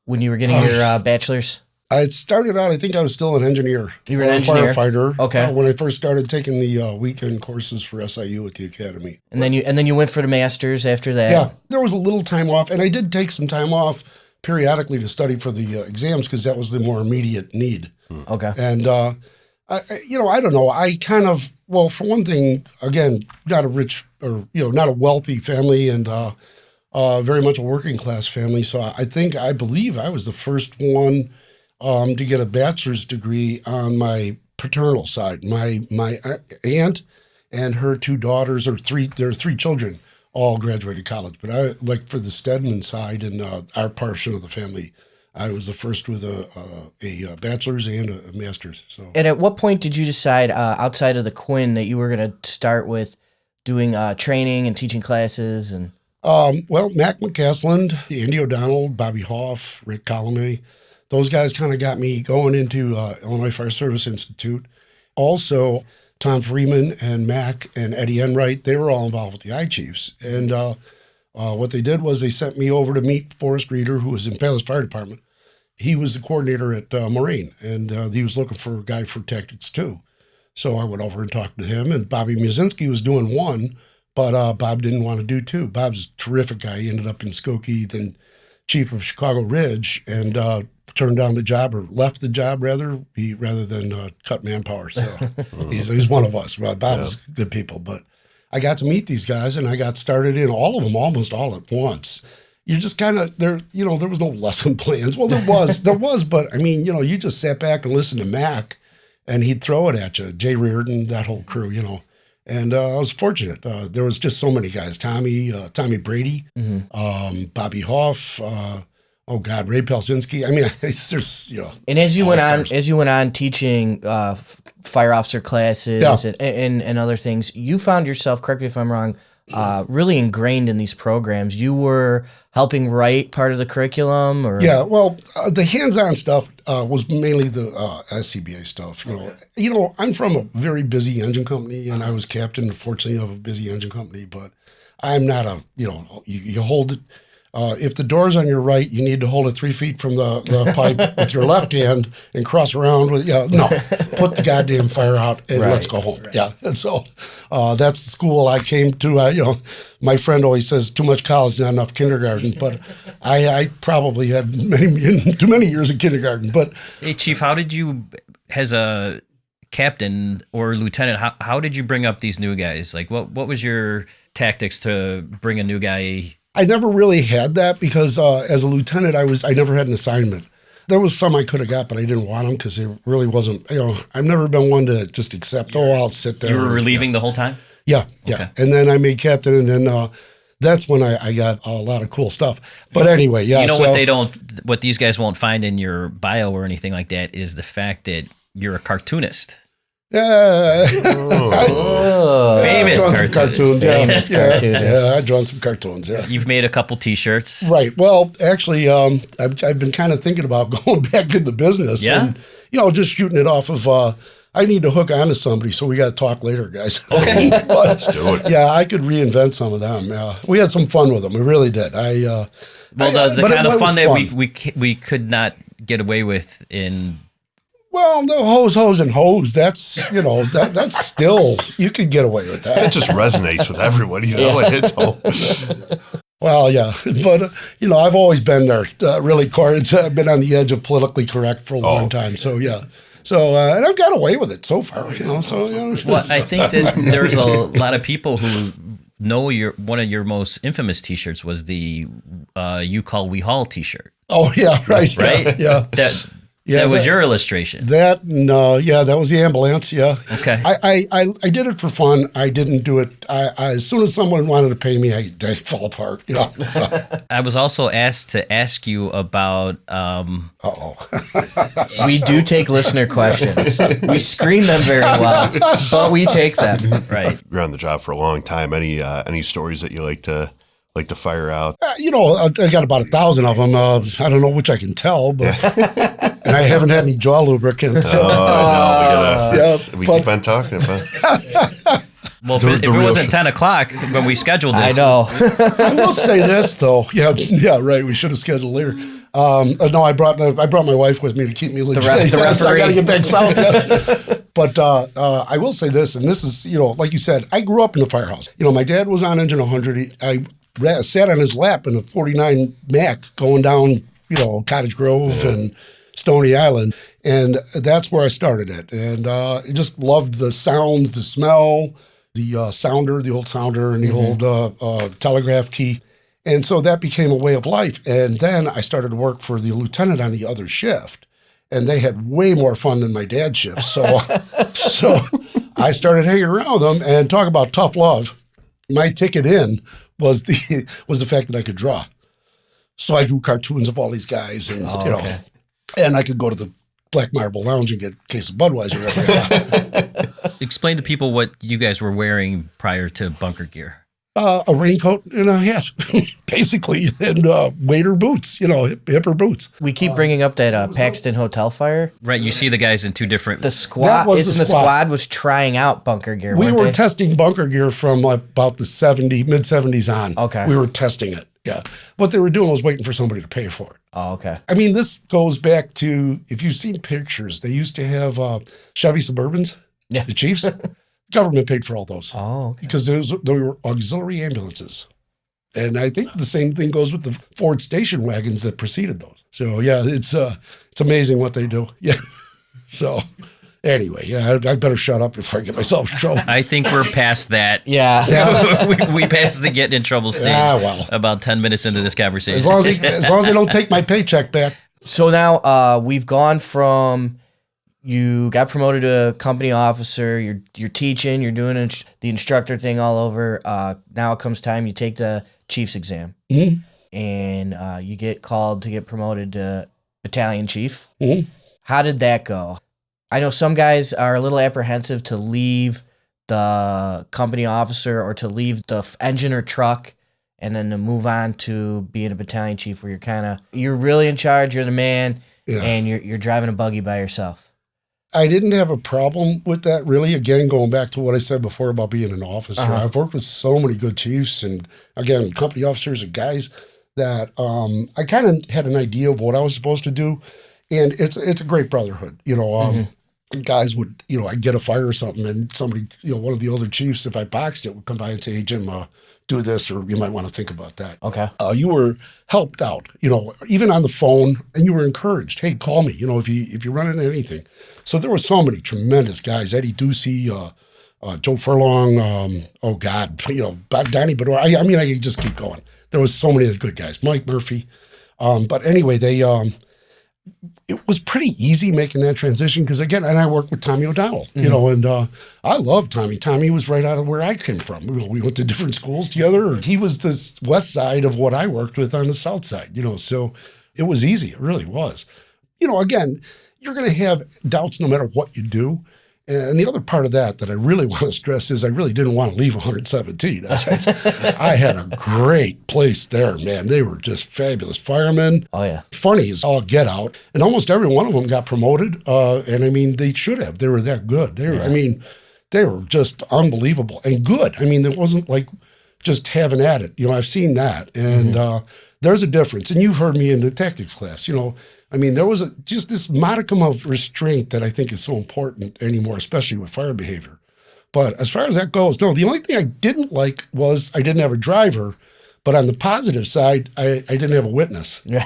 when you were getting your bachelor's? I started out, I think I was still an engineer. You were an engineer? Firefighter. Okay. When I first started taking the weekend courses for SIU at the academy. And then you went for the master's after that? Yeah. There was a little time off, and I did take some time off periodically to study for the exams because that was the more immediate need. Okay. And, I don't know. I kind of, well, for one thing, again, not a rich or, not a wealthy family and very much a working class family. So I believe I was the first one to get a bachelor's degree on my paternal side. My aunt and her 2 daughters, there are 3 children, all graduated college. But I, like for the Stedman side and our portion of the family, I was the first with a bachelor's and a master's. So. And at what point did you decide, outside of the Quinn, that you were going to start with doing training and teaching classes? And well, Mac McCasland, Andy O'Donnell, Bobby Hoff, Rick Colomay, those guys kind of got me going into Illinois Fire Service Institute. Also, Tom Freeman and Mac and Eddie Enright, they were all involved with the I-Chiefs. And what they did was they sent me over to meet Forrest Reeder, who was in Palos Fire Department. He was the coordinator at Moraine, and he was looking for a guy for Tactics 2. So I went over and talked to him, and Bobby Muzinski was doing 1, but Bob didn't want to do 2. Bob's a terrific guy. He ended up in Skokie, then chief of Chicago Ridge, and turned down the job, or left the job rather than cut manpower. So he's one of us. Bob is good people, but I got to meet these guys, and I got started in all of them almost all at once. You just kind of there was no lesson plans. Well, there was, but I mean, you just sat back and listened to Mac, and he'd throw it at you. Jay Reardon, that whole crew, And I was fortunate. There was just so many guys. Tommy Brady, Bobby Hoff. Ray Pelsinski. I mean, there's And as you went on teaching fire officer classes and other things, you found yourself, correct me if I'm wrong, really ingrained in these programs. You were helping write part of the curriculum, or Yeah, well, the hands-on stuff was mainly the SCBA stuff. You know, I'm from a very busy engine company, and I was captain, fortunately, of a busy engine company. But I'm not a, you hold it. If the door's on your right, you need to hold it 3 feet from the pipe with your left hand and cross around with, no, put the goddamn fire out and let's go home. Right. Yeah. And so that's the school I came to. My friend always says too much college, not enough kindergarten, but I probably had too many years of kindergarten. But hey, Chief, how did you, as a captain or lieutenant, how did you bring up these new guys? Like, what was your tactics to bring a new guy? I never really had that because as a lieutenant, I never had an assignment. There was some I could have got, but I didn't want them because it really wasn't, I've never been one to just accept, I'll sit there. You were relieving the whole time? Yeah, yeah. Okay. And then I made captain, and then that's when I got a lot of cool stuff. But anyway, yeah. What these guys won't find in your bio or anything like that is the fact that you're a cartoonist. Famous cartoons. Famous cartoonist. Yeah, I've drawn some cartoons. Yeah, you've made a couple T-shirts, right? Well, actually, I've been kind of thinking about going back into business. Yeah, and, just shooting it off of. I need to hook onto somebody, so we got to talk later, guys. Okay, let's do it. Yeah, I could reinvent some of them. Yeah, we had some fun with them. We really did. The kind of fun that we could not get away with in. Well, no, hose, and hose. That's, that's still, you could get away with that. It just resonates with everybody, It's hose. Well, yeah. But, I've always been there, really, Corey. I've been on the edge of politically correct for a long time. So, yeah. So, and I've got away with it so far, Well, I think that there's a lot of people who know one of your most infamous T-shirts was the You Call We Haul T-shirt. Oh, yeah, right. Right? Yeah. That was your illustration. That was the ambulance. Yeah. Okay. I did it for fun. I didn't do it. As soon as someone wanted to pay me, I fell apart. So. I was also asked to ask you about. We do take listener questions. We screen them very well, but we take them. Right. You're on the job for a long time. Any stories that you like to fire out? I got about 1,000 of them. I don't know which I can tell, but. And I haven't had any jaw lubricants. We keep on talking about. Well, if it wasn't 10 o'clock when we scheduled this. I know. I will say this though. Yeah, right. We should have scheduled later. No, I brought my wife with me to keep me legit. The referee. I got to get back south. Yeah. But I will say this, and this is, like you said, I grew up in the firehouse. My dad was on engine 100. I sat on his lap in a 49 Mac going down, Cottage Grove and Stony Island, and that's where I started it. And I just loved the sounds, the smell, the sounder, the old sounder, and the old telegraph key. And so that became a way of life. And then I started to work for the lieutenant on the other shift, and they had way more fun than my dad's shift. So I started hanging around with them and talk about tough love. My ticket in was the fact that I could draw. So I drew cartoons of all these guys, and and I could go to the Black Marble Lounge and get a case of Budweiser every day. Explain to people what you guys were wearing prior to bunker gear. A raincoat and a hat, basically, and waiter boots, hipper boots. We keep bringing up that Paxton Hotel fire. Right, you see the guys in two different. The squad was trying out bunker gear. We were testing bunker gear from about the mid 70s on. Okay, we were testing it. Yeah, what they were doing was waiting for somebody to pay for it. Oh, okay. I mean, this goes back to, if you've seen pictures, they used to have Chevy Suburbans. Yeah, the Chiefs. Government paid for all those. Oh, okay. Because they were auxiliary ambulances. And I think the same thing goes with the Ford station wagons that preceded those. So, yeah, it's amazing what they do. Yeah. So, anyway, I better shut up before I get myself in trouble. I think we're past that. Yeah. we passed the getting in trouble stage. Yeah, well. About 10 minutes into this conversation. As long as they don't take my paycheck back. So now we've gone from... You got promoted to company officer. You're teaching. You're doing the instructor thing all over. Now it comes time you take the chief's exam, and you get called to get promoted to battalion chief. How did that go? I know some guys are a little apprehensive to leave the company officer or to leave the engine or truck and then to move on to being a battalion chief where you're really in charge, you're the man, and you're driving a buggy by yourself? I didn't have a problem with that, really. Again, going back to what I said before about being an officer, I've worked with so many good chiefs and, again, company officers and guys that I kind of had an idea of what I was supposed to do. And it's a great brotherhood. Guys would, I'd get a fire or something, and somebody, one of the older chiefs, if I boxed it, would come by and say, "Hey, Jim, do this, or you might want to think about that." Okay. You were helped out, even on the phone, and you were encouraged. "Hey, call me, if you're running anything." So there were so many tremendous guys: Eddie Ducey, Joe Furlong, Donnie Bedore. I could just keep going. There was so many good guys. Mike Murphy. But anyway, it was pretty easy making that transition because, again, and I worked with Tommy O'Donnell, and I love Tommy. Tommy was right out of where I came from. We went to different schools together. He was the west side of what I worked with on the south side, so it was easy. It really was. Again, you're going to have doubts no matter what you do. And the other part of that I really want to stress is I really didn't want to leave 117. I had a great place there, man. They were just fabulous firemen. Oh, yeah. Funny as all get out. And almost every one of them got promoted. And they should have. They were that good. They were just unbelievable and good. It wasn't like just having at it. I've seen that. And there's a difference. And you've heard me in the tactics class, there was just this modicum of restraint that I think is so important anymore, especially with fire behavior. But as far as that goes, no, the only thing I didn't like was I didn't have a driver. But on the positive side, I didn't have a witness. And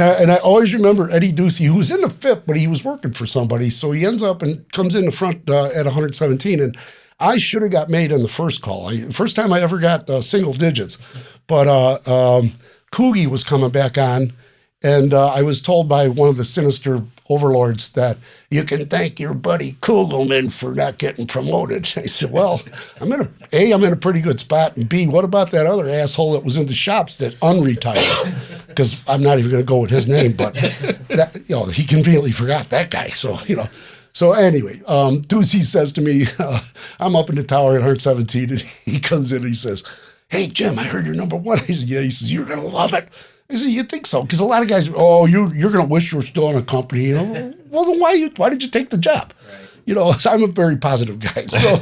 I always remember Eddie Ducey, who was in the 5th, but he was working for somebody. So he ends up and comes in the front at 117. And I should have got made on the first call. First time I ever got single digits. But Coogie was coming back on. And I was told by one of the sinister overlords that you can thank your buddy Kugelman for not getting promoted. I said, well, I'm in a pretty good spot. And B, what about that other asshole that was in the shops that unretired? Because I'm not even going to go with his name, but he conveniently forgot that guy. So, So anyway, Ducey says to me, I'm up in the tower at 117, and he comes in and he says, "Hey, Jim, I heard you're number one." I said, "Yeah." He says, "You're going to love it." I said, "You think so?" Because a lot of guys, you're going to wish you were still in a company. Well, then why did you take the job? Right. So I'm a very positive guy. So,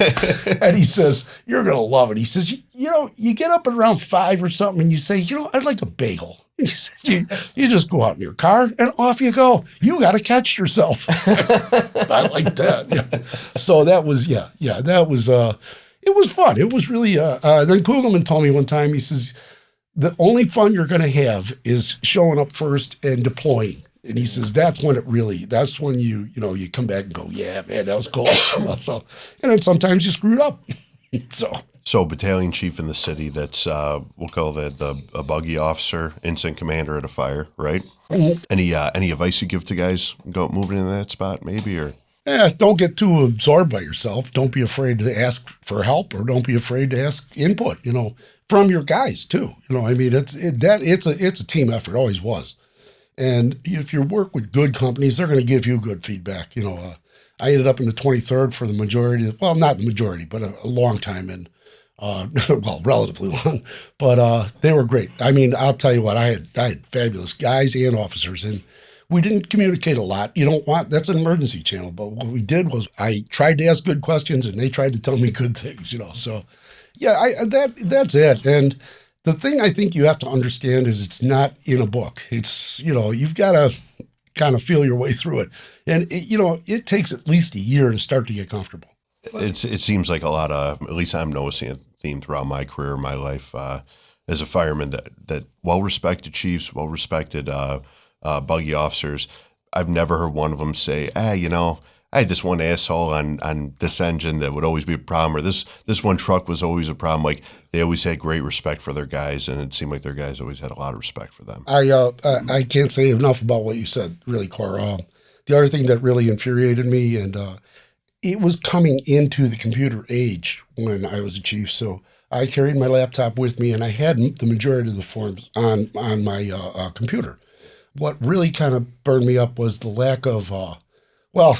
and he says, "You're going to love it." He says, you get up at around 5 or something and you say, "I'd like a bagel." He said, you just go out in your car and off you go. You got to catch yourself. I like that. Yeah. So that was, that was, it was fun. It was really, then Kugelman told me one time, he says, "The only fun you're going to have is showing up first and deploying." And he says, that's when you come back and go, "Yeah, man, that was cool." So, and then sometimes you screwed up. So battalion chief in the city, that's, we'll call that a buggy officer, incident commander at a fire, right? Mm-hmm. Any advice you give to guys moving into that spot maybe, or? Yeah, don't get too absorbed by yourself. Don't be afraid to ask for help, or don't be afraid to ask input, from your guys too. It's a team effort, always was. And if you work with good companies, they're going to give you good feedback. I ended up in the 23rd for the majority, not the majority, but a long time, and relatively long, but they were great. I'll tell you what, I had fabulous guys and officers, and we didn't communicate a lot. That's an emergency channel, but what we did was I tried to ask good questions and they tried to tell me good things, so yeah, that's it. And the thing I think you have to understand is it's not in a book. It's, you've got to kind of feel your way through it. And it takes at least a year to start to get comfortable. It seems like a lot of, at least I'm noticing a theme throughout my career, my life, as a fireman, that well-respected chiefs, well-respected buggy officers, I've never heard one of them say, I had this one asshole on this engine that would always be a problem, or this one truck was always a problem. Like, they always had great respect for their guys, and it seemed like their guys always had a lot of respect for them. I can't say enough about what you said, really, Cor. The other thing that really infuriated me, and it was coming into the computer age when I was a chief, so I carried my laptop with me, and I had the majority of the forms on my computer. What really kind of burned me up was the lack of Well,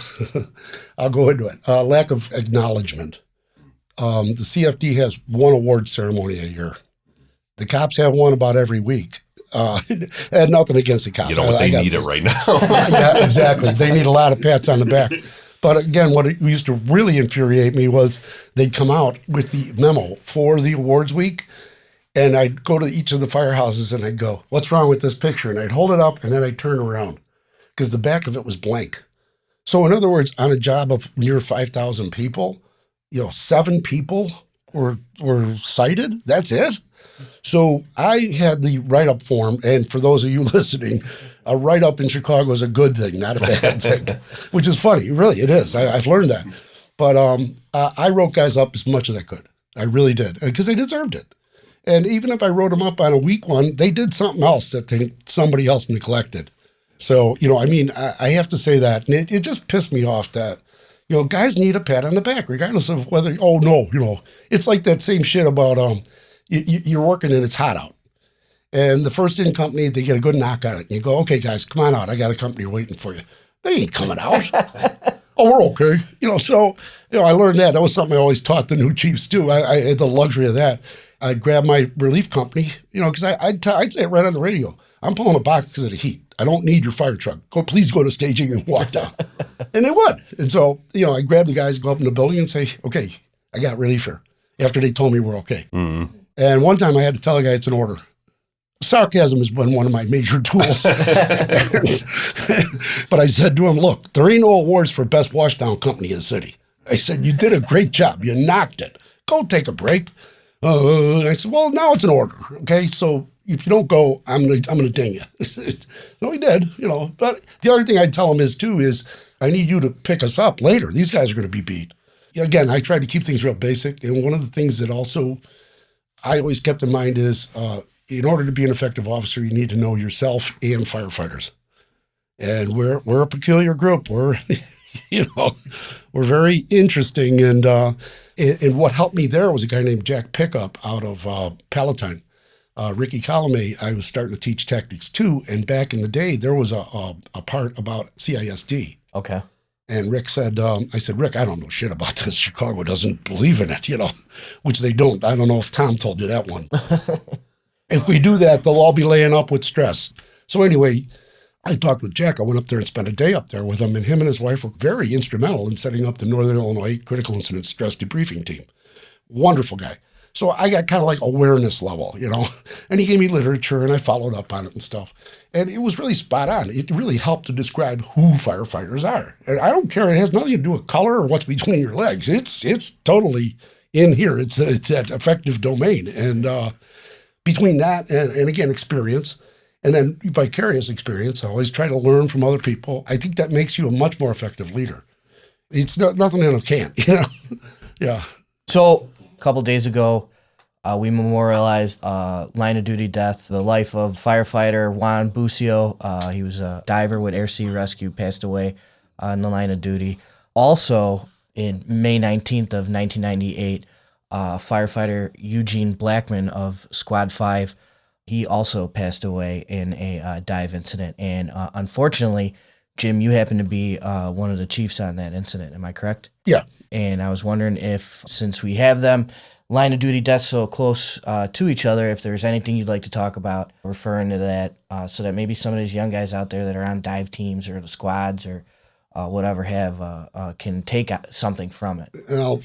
I'll go into it. Lack of acknowledgement. The CFD has one award ceremony a year. The cops have one about every week. And nothing against the cops. You know what? They need it right now. Yeah, exactly. They need a lot of pats on the back. But again, what it used to really infuriate me was they'd come out with the memo for the awards week, and I'd go to each of the firehouses and I'd go, "What's wrong with this picture?" And I'd hold it up and then I'd turn around because the back of it was blank. So in other words, on a job of near 5,000 people, 7 people were cited. That's it. So I had the write-up form, and for those of you listening, a write-up in Chicago is a good thing, not a bad thing, which is funny. Really, it is. I've learned that. But I wrote guys up as much as I could. I really did, because they deserved it. And even if I wrote them up on a weak one, they did something else that somebody else neglected. So, I have to say that. And it just pissed me off that, guys need a pat on the back, regardless of whether, it's like that same shit about you're working and it's hot out. And the first in company, they get a good knock on it. And you go, "Okay, guys, come on out. I got a company waiting for you." They ain't coming out. "Oh, we're okay." I learned that. That was something I always taught the new chiefs too. I had the luxury of that. I'd grab my relief company, because I'd say it right on the radio. "I'm pulling a box of the heat. I don't need your fire truck. Please go to staging and walk down." And they would. And so, I grab the guys, go up in the building and say, "Okay, I got relief here," after they told me we're okay. Mm-hmm. And one time I had to tell a guy it's an order. Sarcasm has been one of my major tools. But I said to him, "Look, there ain't no awards for best washdown company in the city." I said, "You did a great job. You knocked it. Go take a break." I said, "Well, now it's an order. Okay, so if you don't go, I'm gonna ding you." So he did, But the other thing I'd tell him is I need you to pick us up later. These guys are going to be beat. Again, I tried to keep things real basic. And one of the things that also I always kept in mind is in order to be an effective officer, you need to know yourself and firefighters. And we're a peculiar group. We're, we're very interesting. And what helped me there was a guy named Jack Pickup out of Palatine. Ricky Colomé, I was starting to teach tactics too. And back in the day, there was a part about CISD. Okay. And Rick said, I said, "Rick, I don't know shit about this. Chicago doesn't believe in it, which they don't. I don't know if Tom told you that one. If we do that, they'll all be laying up with stress." So anyway, I talked with Jack. I went up there and spent a day up there with him, and him and his wife were very instrumental in setting up the Northern Illinois Critical Incident Stress Debriefing Team. Wonderful guy. So I got kind of like awareness level, and he gave me literature and I followed up on it and stuff. And it was really spot on. It really helped to describe who firefighters are. And I don't care. It has nothing to do with color or what's between your legs. It's totally in here. It's that effective domain. And between that and again, experience, and then vicarious experience, I always try to learn from other people. I think that makes you a much more effective leader. It's nothing in a can, Yeah. So a couple days ago, we memorialized line of duty death, the life of firefighter Juan Bucio. He was a diver with Air Sea Rescue, passed away in the line of duty. Also, in May 19th of 1998, firefighter Eugene Blackman of Squad 5, he also passed away in a dive incident. And unfortunately, Jim, you happen to be one of the chiefs on that incident. Am I correct? Yeah. And I was wondering if, since we have them line of duty deaths so close to each other, if there's anything you'd like to talk about referring to that, so that maybe some of these young guys out there that are on dive teams or the squads or whatever can take something from it. Well,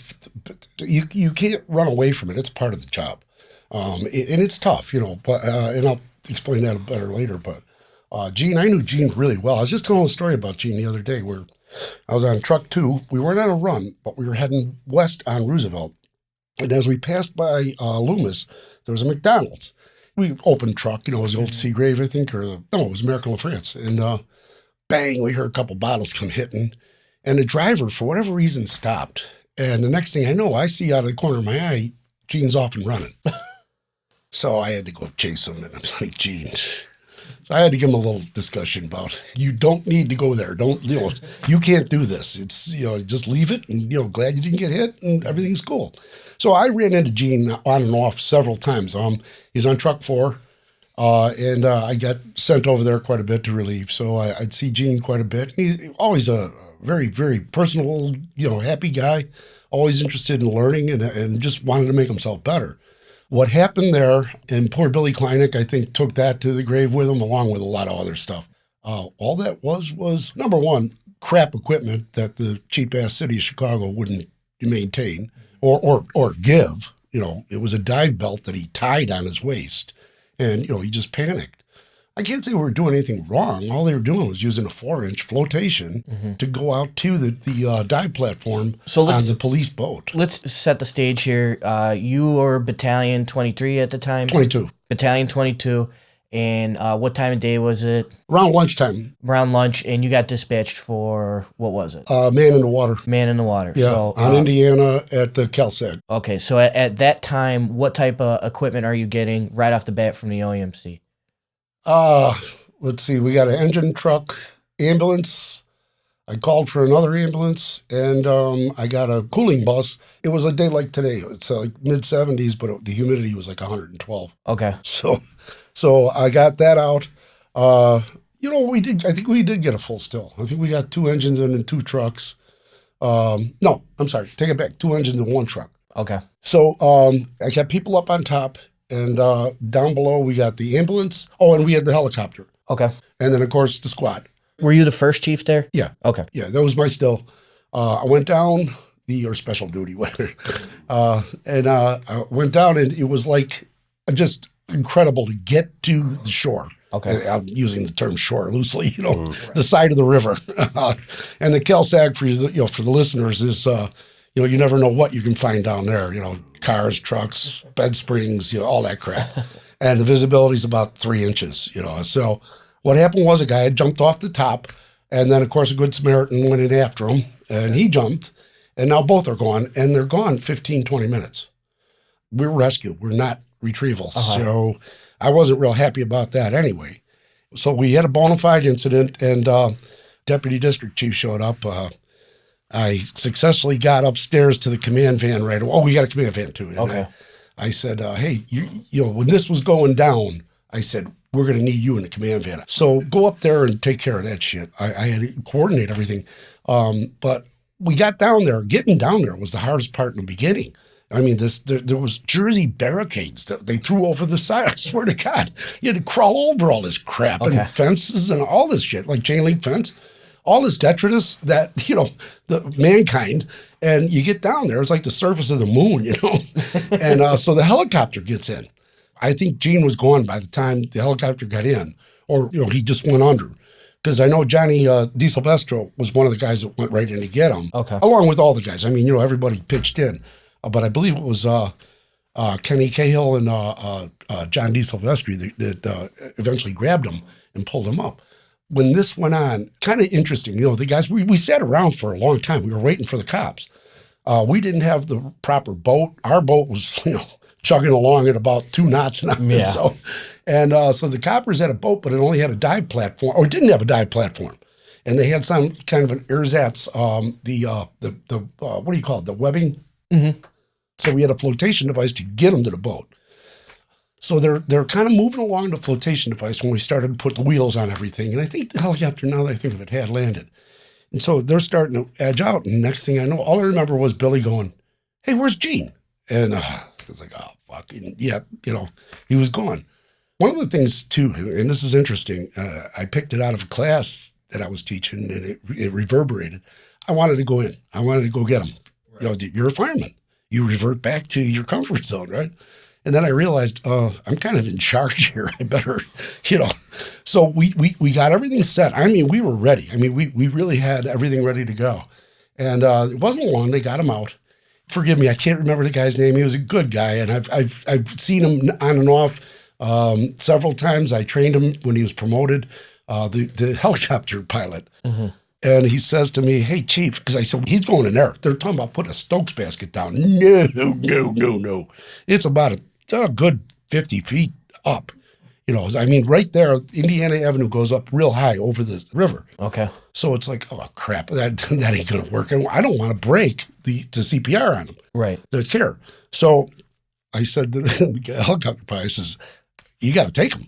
you can't run away from it. It's part of the job. And it's tough, but and I'll explain that better later. But Gene, I knew Gene really well. I was just telling a story about Gene the other day where I was on truck 2. We weren't on a run, but we were heading west on Roosevelt. And as we passed by Loomis, there was a McDonald's. We opened truck, it was old Seagrave, I think, it was American La France. And bang, we heard a couple bottles come hitting. And the driver, for whatever reason, stopped. And the next thing I know, I see out of the corner of my eye, Gene's off and running. So I had to go chase him. And I'm like, "Gene." So I had to give him a little discussion about, you don't need to go there. You can't do this. It's, just leave it and, glad you didn't get hit and everything's cool. So I ran into Gene on and off several times. He's on truck 4 and I got sent over there quite a bit to relieve. So I'd see Gene quite a bit. He's always a very, very personable, happy guy, always interested in learning and just wanted to make himself better. What happened there, and poor Billy Kleinick, I think, took that to the grave with him, along with a lot of other stuff. All that was, number one, crap equipment that the cheap-ass city of Chicago wouldn't maintain or give. It was a dive belt that he tied on his waist, and, he just panicked. I can't say we were doing anything wrong. All they were doing was using a 4-inch flotation to go out to the dive platform on the police boat. Let's set the stage here. You were Battalion 23 at the time? 22. Battalion 22. And what time of day was it? Around lunchtime. Around lunch, and you got dispatched for, what was it? Man in the water. Man in the water. Yeah, so, on Indiana at the CalSAG. Okay, so at that time, what type of equipment are you getting right off the bat from the OEMC? Let's see. We got an engine truck, ambulance. I called for another ambulance, and I got a cooling bus. It was a day like today. It's like mid-70s, but the humidity was like 112. Okay. So I got that out. We did. I think we did get a full still. I think we got 2 engines and 2 trucks. No, I'm sorry. Take it back. 2 engines and 1 truck. Okay. So I got people up on top, and down below we got the ambulance. Oh, and we had the helicopter. Okay. And then, of course, the squad. Were you the first chief there? Yeah. Okay. Yeah, that was my still. I went down or special duty, whatever. And I went down, and it was like just incredible to get to the shore. Okay. I'm using the term shore loosely, the side of the river. And the CalSAG, for the listeners, is, you never know what you can find down there, cars, trucks, bed springs, all that crap. And the visibility is about 3 inches, So what happened was a guy had jumped off the top, and then, of course, a Good Samaritan went in after him, and he jumped, and now both are gone, and they're gone 15, 20 minutes. We're rescued. We're not retrieval. So I wasn't real happy about that anyway. So we had a bona fide incident, and Deputy District Chief showed up. I successfully got upstairs to the command van right away. Oh, we got a command van too. And Okay. I said, hey, when this was going down, I said, we're going to need you in the command van. So go up there and take care of that shit. I had to coordinate everything. But we got down there. Getting down there was the hardest part in the beginning. I mean, there was Jersey barricades that they threw over the side. I swear to God, you had to crawl over all this crap and fences and all this shit, like chain link fence, all this detritus that, the mankind, and you get down there, it's like the surface of the moon, And so the helicopter gets in. I think Gene was gone by the time the helicopter got in, or, he just went under. Because I know Johnny DiSilvestro was one of the guys that went right in to get him, along with all the guys. I mean, everybody pitched in. But I believe it was Kenny Cahill and John DiSilvestri that eventually grabbed him and pulled him up. When this went on, kind of interesting, the guys, we sat around for a long time. We were waiting for the cops. We didn't have the proper boat. Our boat was, chugging along at about 2 knots an hour. Yeah. So the coppers had a boat, but it only had a dive platform, or didn't have a dive platform. And they had some kind of an ersatz, what do you call it, the webbing? Mm-hmm. So we had a flotation device to get them to the boat. So they're kind of moving along the flotation device when we started to put the wheels on everything. And I think the helicopter, now that I think of it, had landed. And so they're starting to edge out. And next thing I know, all I remember was Billy going, hey, where's Gene? And I was like, oh, fuck. And yeah, he was gone. One of the things, too, and this is interesting, I picked it out of a class that I was teaching, and it reverberated. I wanted to go in. I wanted to go get him. Right. You're a fireman. You revert back to your comfort zone, right? And then I realized, I'm kind of in charge here. I better, So we got everything set. I mean, we were ready. I mean, we really had everything ready to go. And it wasn't long. They got him out. Forgive me, I can't remember the guy's name. He was a good guy, and I've seen him on and off several times. I trained him when he was promoted, the helicopter pilot. Mm-hmm. And he says to me, hey, Chief, because I said, he's going in there. They're talking about putting a Stokes basket down. No. It's about a good 50 feet up. I mean, right there, Indiana Avenue goes up real high over the river. Okay. So it's like, oh, crap, that ain't going to work. And I don't want to break the CPR on him. Right. The care. So I said to the helicopter pilot, I says, you got to take him.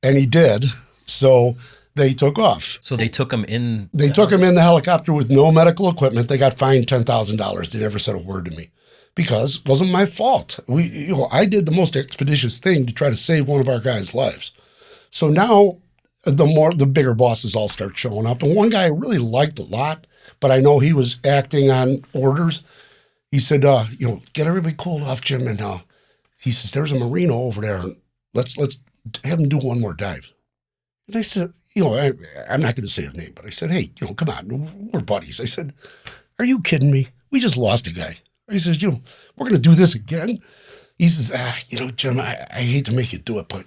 And he did. So they took off. So they took him in. They took him in the helicopter with no medical equipment. They got fined $10,000. They never said a word to me because it wasn't my fault. I did the most expeditious thing to try to save one of our guys' lives. So now the bigger bosses all start showing up. And one guy I really liked a lot, but I know he was acting on orders. He said, get everybody cooled off, Jim. And he says, there's a Marino over there. Let's have him do one more dive. And I said, I'm not going to say his name, but I said, hey, come on, we're buddies. I said, are you kidding me? We just lost a guy. I said, we're going to do this again. He says, Jim, I hate to make you do it, but,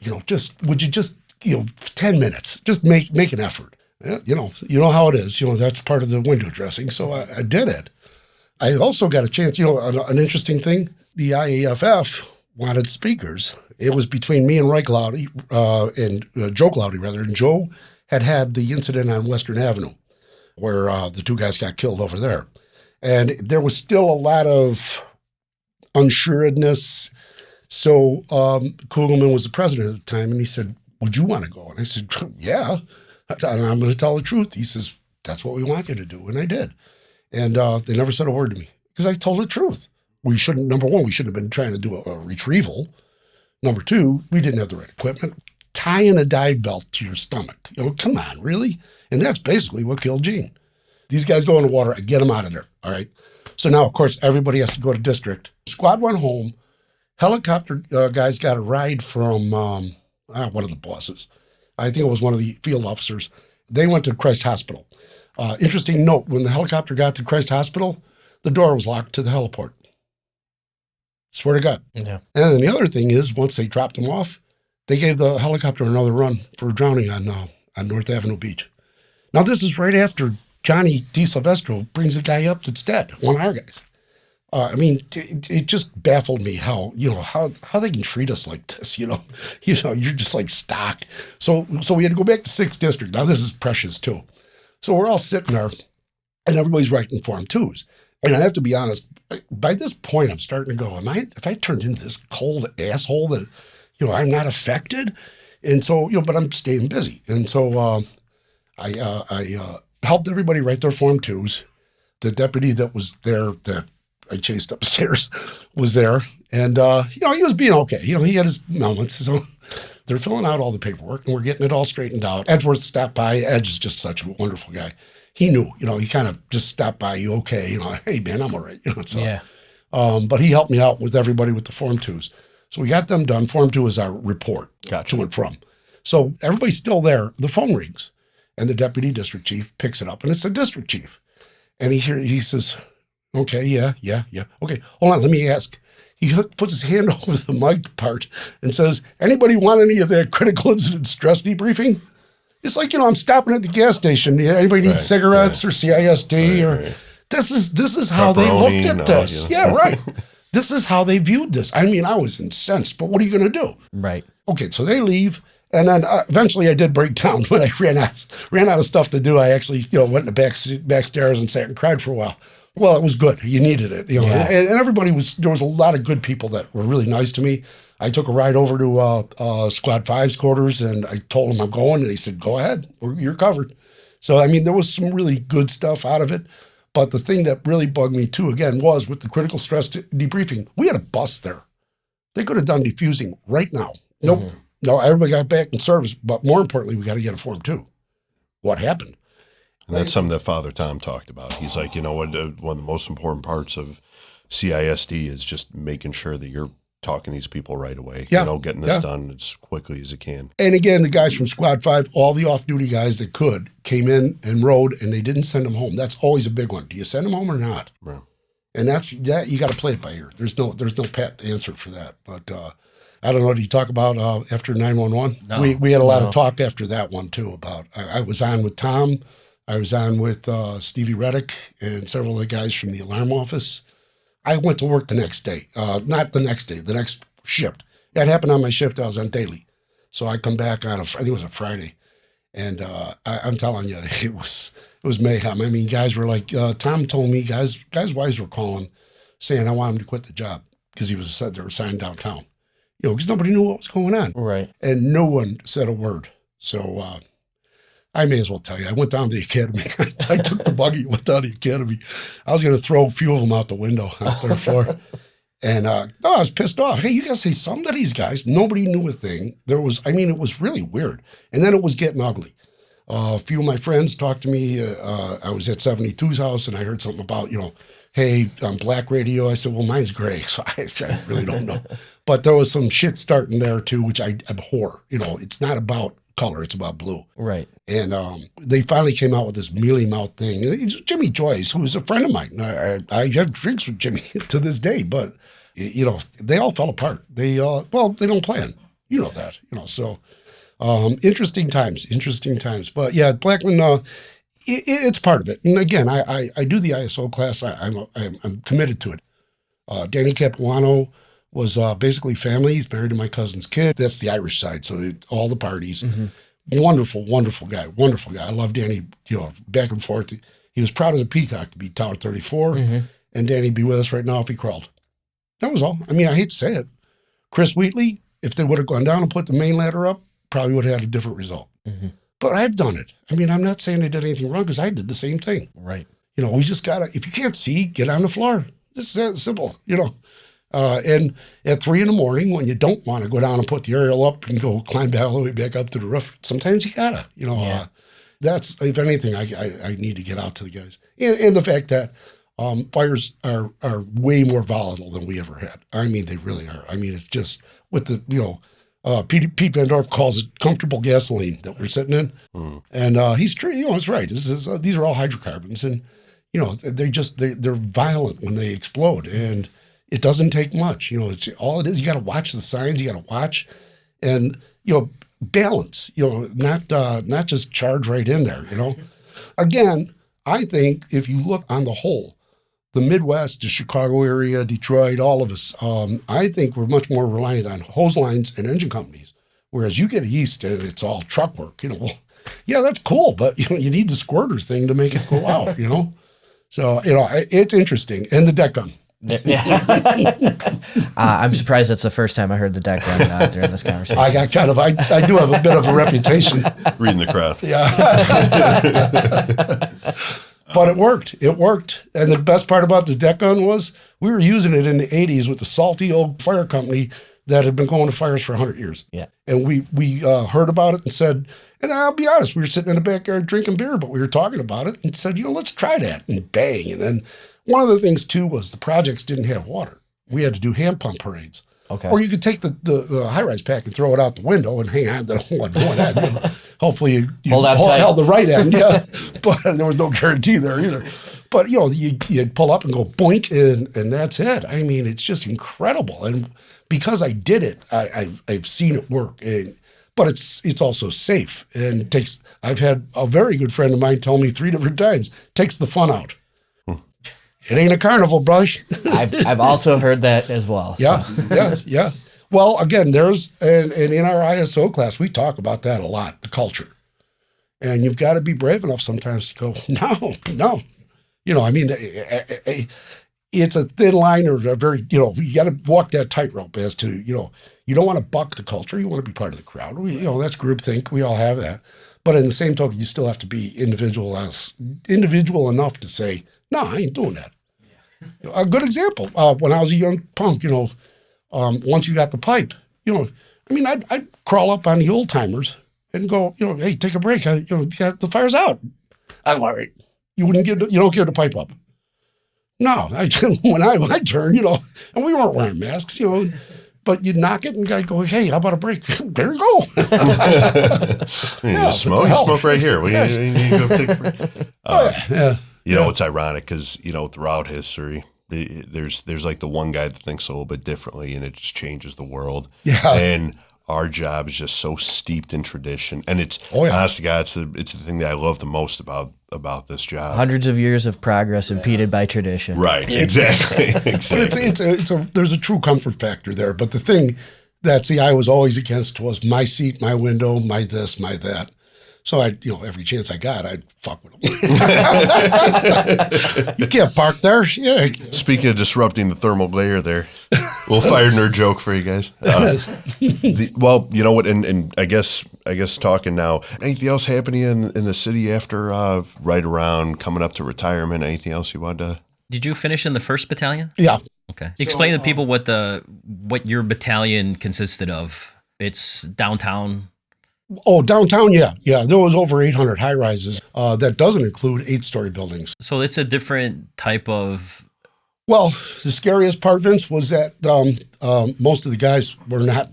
would you just 10 minutes, just make an effort. You know how it is. That's part of the window dressing. So I did it. I also got a chance, an interesting thing. The IAFF wanted speakers. It was between me and Joe Cloudy, rather. And Joe had the incident on Western Avenue where the two guys got killed over there. And there was still a lot of unsuredness. So Kugelman was the president at the time, and he said, would you want to go? And I said, yeah, and I'm going to tell the truth. He says, that's what we want you to do. And I did. And they never said a word to me because I told the truth. Number one, we shouldn't have been trying to do a retrieval. Number two, we didn't have the right equipment. Tying a dive belt to your stomach. Come on, really? And that's basically what killed Gene. These guys go in the water, I get them out of there, all right? So now, of course, everybody has to go to district. Squad went home. Helicopter guys got a ride from one of the bosses. I think it was one of the field officers. They went to Christ Hospital. Interesting note, when the helicopter got to Christ Hospital, the door was locked to the heliport. Swear to God. Yeah. And the other thing is, once they dropped them off, they gave the helicopter another run for drowning on North Avenue Beach. Now, this is right after Johnny DiSilvestro brings a guy up that's dead, one of our guys. It just baffled me how they can treat us like this. You're just like stock. So we had to go back to 6th District. Now, this is precious, too. So we're all sitting there, and everybody's writing Form 2s. And I have to be honest, by this point, I'm starting to go, if I turned into this cold asshole that, I'm not affected? And so, but I'm staying busy. And so I helped everybody write their Form 2s. The deputy that was there that I chased upstairs was there. And, he was being okay. He had his moments. So they're filling out all the paperwork, and we're getting it all straightened out. Edgeworth stopped by. Edge is just such a wonderful guy. He knew, he kind of just stopped by. You okay? Hey, man, I'm all right. So, yeah. But he helped me out with everybody with the Form 2s. So we got them done. Form 2 is our report to and from. So everybody's still there. The phone rings, and the deputy district chief picks it up, and it's the district chief. And he says, okay, yeah. Okay, hold on, let me ask. He puts his hand over the mic part and says, anybody want any of that critical incident stress debriefing? It's like, I'm stopping at the gas station. Anybody need cigarettes or CISD? Or this is how they looked at this. Yeah, right. This is how they viewed this. I was incensed, but what are you going to do? Right. Okay, so they leave. And then eventually I did break down when I ran out of stuff to do. I actually, went in the back stairs and sat and cried for a while. Well, it was good. You needed it. Yeah. And everybody there was a lot of good people that were really nice to me. I took a ride over to Squad 5's quarters, and I told them I'm going, and he said, go ahead. You're covered. So, there was some really good stuff out of it. But the thing that really bugged me, too, again, was with the critical stress debriefing, we had a bus there. They could have done defusing right now. Nope. Mm-hmm. No, everybody got back in service. But more importantly, we got to get a Form 2. What happened? And that's something that Father Tom talked about. He's like, one of the most important parts of CISD is just making sure that you're talking to these people right away. Yeah. Getting this done as quickly as you can. And again, the guys from Squad 5, all the off-duty guys that could, came in and rode, and they didn't send them home. That's always a big one. Do you send them home or not? Right. And that's you got to play it by ear. There's no pat answer for that. But I don't know. Do you talk about after 911? No. We had a lot of talk after that one too. About I was on with Tom. I was on with Stevie Reddick and several of the guys from the alarm office. I went to work the next day. Not the next day, the next shift. That happened on my shift. I was on daily. So I come back on I think it was a Friday. And I'm telling you, it was mayhem. Guys were like, Tom told me, guys' wives were calling saying I want him to quit the job because he was said they were assigned downtown. Because nobody knew what was going on. Right. And no one said a word. So I may as well tell you. I went down to the academy. I took the buggy and went down to the academy. I was going to throw a few of them out the window on the third floor. And I was pissed off. Hey, you got to say something to these guys. Nobody knew a thing. It was really weird. And then it was getting ugly. A few of my friends talked to me. I was at 72's house, and I heard something about, hey, on black radio. I said, well, mine's gray, so I really don't know. But there was some shit starting there, too, which I abhor. It's not about color, it's about blue. Right. And they finally came out with this mealy mouth thing. It's Jimmy Joyce, who was a friend of mine. I have drinks with Jimmy to this day, but, they all fell apart. They don't plan. You know that, so interesting times. But yeah, Blackman, it's part of it. And again, I do the ISO class. I'm committed to it. Danny Capuano was basically family. He's married to my cousin's kid. That's the Irish side, so all the parties. Mm-hmm. Wonderful guy. I love Danny, back and forth. He was proud as a peacock to be Tower 34, mm-hmm. and Danny'd be with us right now if he crawled. That was all. I hate to say it. Chris Wheatley, if they would have gone down and put the main ladder up, probably would have had a different result. Mm-hmm. But I've done it. I'm not saying I did anything wrong because I did the same thing. Right. We just got to, if you can't see, get on the floor. It's that simple, And at 3 a.m, when you don't want to go down and put the aerial up and go climb all the way back up to the roof, sometimes you gotta, that's, if anything, I need to get out to the guys. And the fact that fires are way more volatile than we ever had. They really are. It's just with the, Pete Van Dorp calls it comfortable gasoline that we're sitting in. Mm. And he's true, it's right. These are all hydrocarbons, and, they're violent when they explode. And it doesn't take much, it's all it is. You got to watch the signs. You got to watch and, balance, not just charge right in there, Again, I think if you look on the whole, the Midwest, the Chicago area, Detroit, all of us, I think we're much more reliant on hose lines and engine companies. Whereas you get east and it's all truck work, yeah, that's cool, but you need the squirter thing to make it go out, So, it's interesting. And the deck gun. Yeah. I'm surprised that's the first time I heard the deck gun during this conversation. I do have a bit of a reputation. Reading the crowd. Yeah. But it worked. And the best part about the deck gun was we were using it in the 80s with the salty old fire company that had been going to fires for 100 years. Yeah. And we heard about it and said, and I'll be honest, we were sitting in the backyard drinking beer, but we were talking about it and said, let's try that. And bang. And then one of the things, too, was the projects didn't have water. We had to do hand pump parades. Okay. Or you could take the high-rise pack and throw it out the window and hang on to one end. Hopefully you held the right end, yeah. But there was no guarantee there either. But, you'd pull up and go boink, and that's it. It's just incredible. And because I did it, I've seen it work. But it's also safe. And I've had a very good friend of mine tell me 3 different times, takes the fun out. It ain't a carnival, bro. I've also heard that as well. Yeah. Well, again, there's, and in our ISO class, we talk about that a lot, the culture. And you've got to be brave enough sometimes to go, no. It's a thin line or a very, you got to walk that tightrope as to, you don't want to buck the culture. You want to be part of the crowd. That's groupthink. We all have that. But in the same token, you still have to be individual enough to say, no, I ain't doing that. Yeah. A good example, when I was a young punk, once you got the pipe, I'd crawl up on the old timers and go, hey, take a break. The fire's out. I'm all right. You don't give the pipe up. No, when I turn, and we weren't wearing masks, but you knock it and guy go, hey, how about a break? There you go. You smoke right here. You go take a break. Yeah. It's ironic because, throughout history, there's like the one guy that thinks a little bit differently and it just changes the world. Yeah. And our job is just so steeped in tradition. And it's, honest to God, it's the thing that I love the most about this job. Hundreds of years of progress impeded by tradition. Right, exactly. There's a true comfort factor there. But the thing that, I was always against was my seat, my window, my this, my that. So every chance I got, I'd fuck with them. You can't park there. Yeah. Speaking of disrupting the thermal layer there, Little fire nerd joke for you guys. Well, you know what, and I guess talking now, anything else happening in the city after right around coming up to retirement? Anything else you wanted to? Did you finish in the 1st Battalion? Yeah. Okay. Explain to people what your battalion consisted of. It's downtown. Oh, downtown, yeah. There was over 800 high rises. That doesn't include 8-story buildings. So it's a different type of. Well, the scariest part, Vince, was that most of the guys were not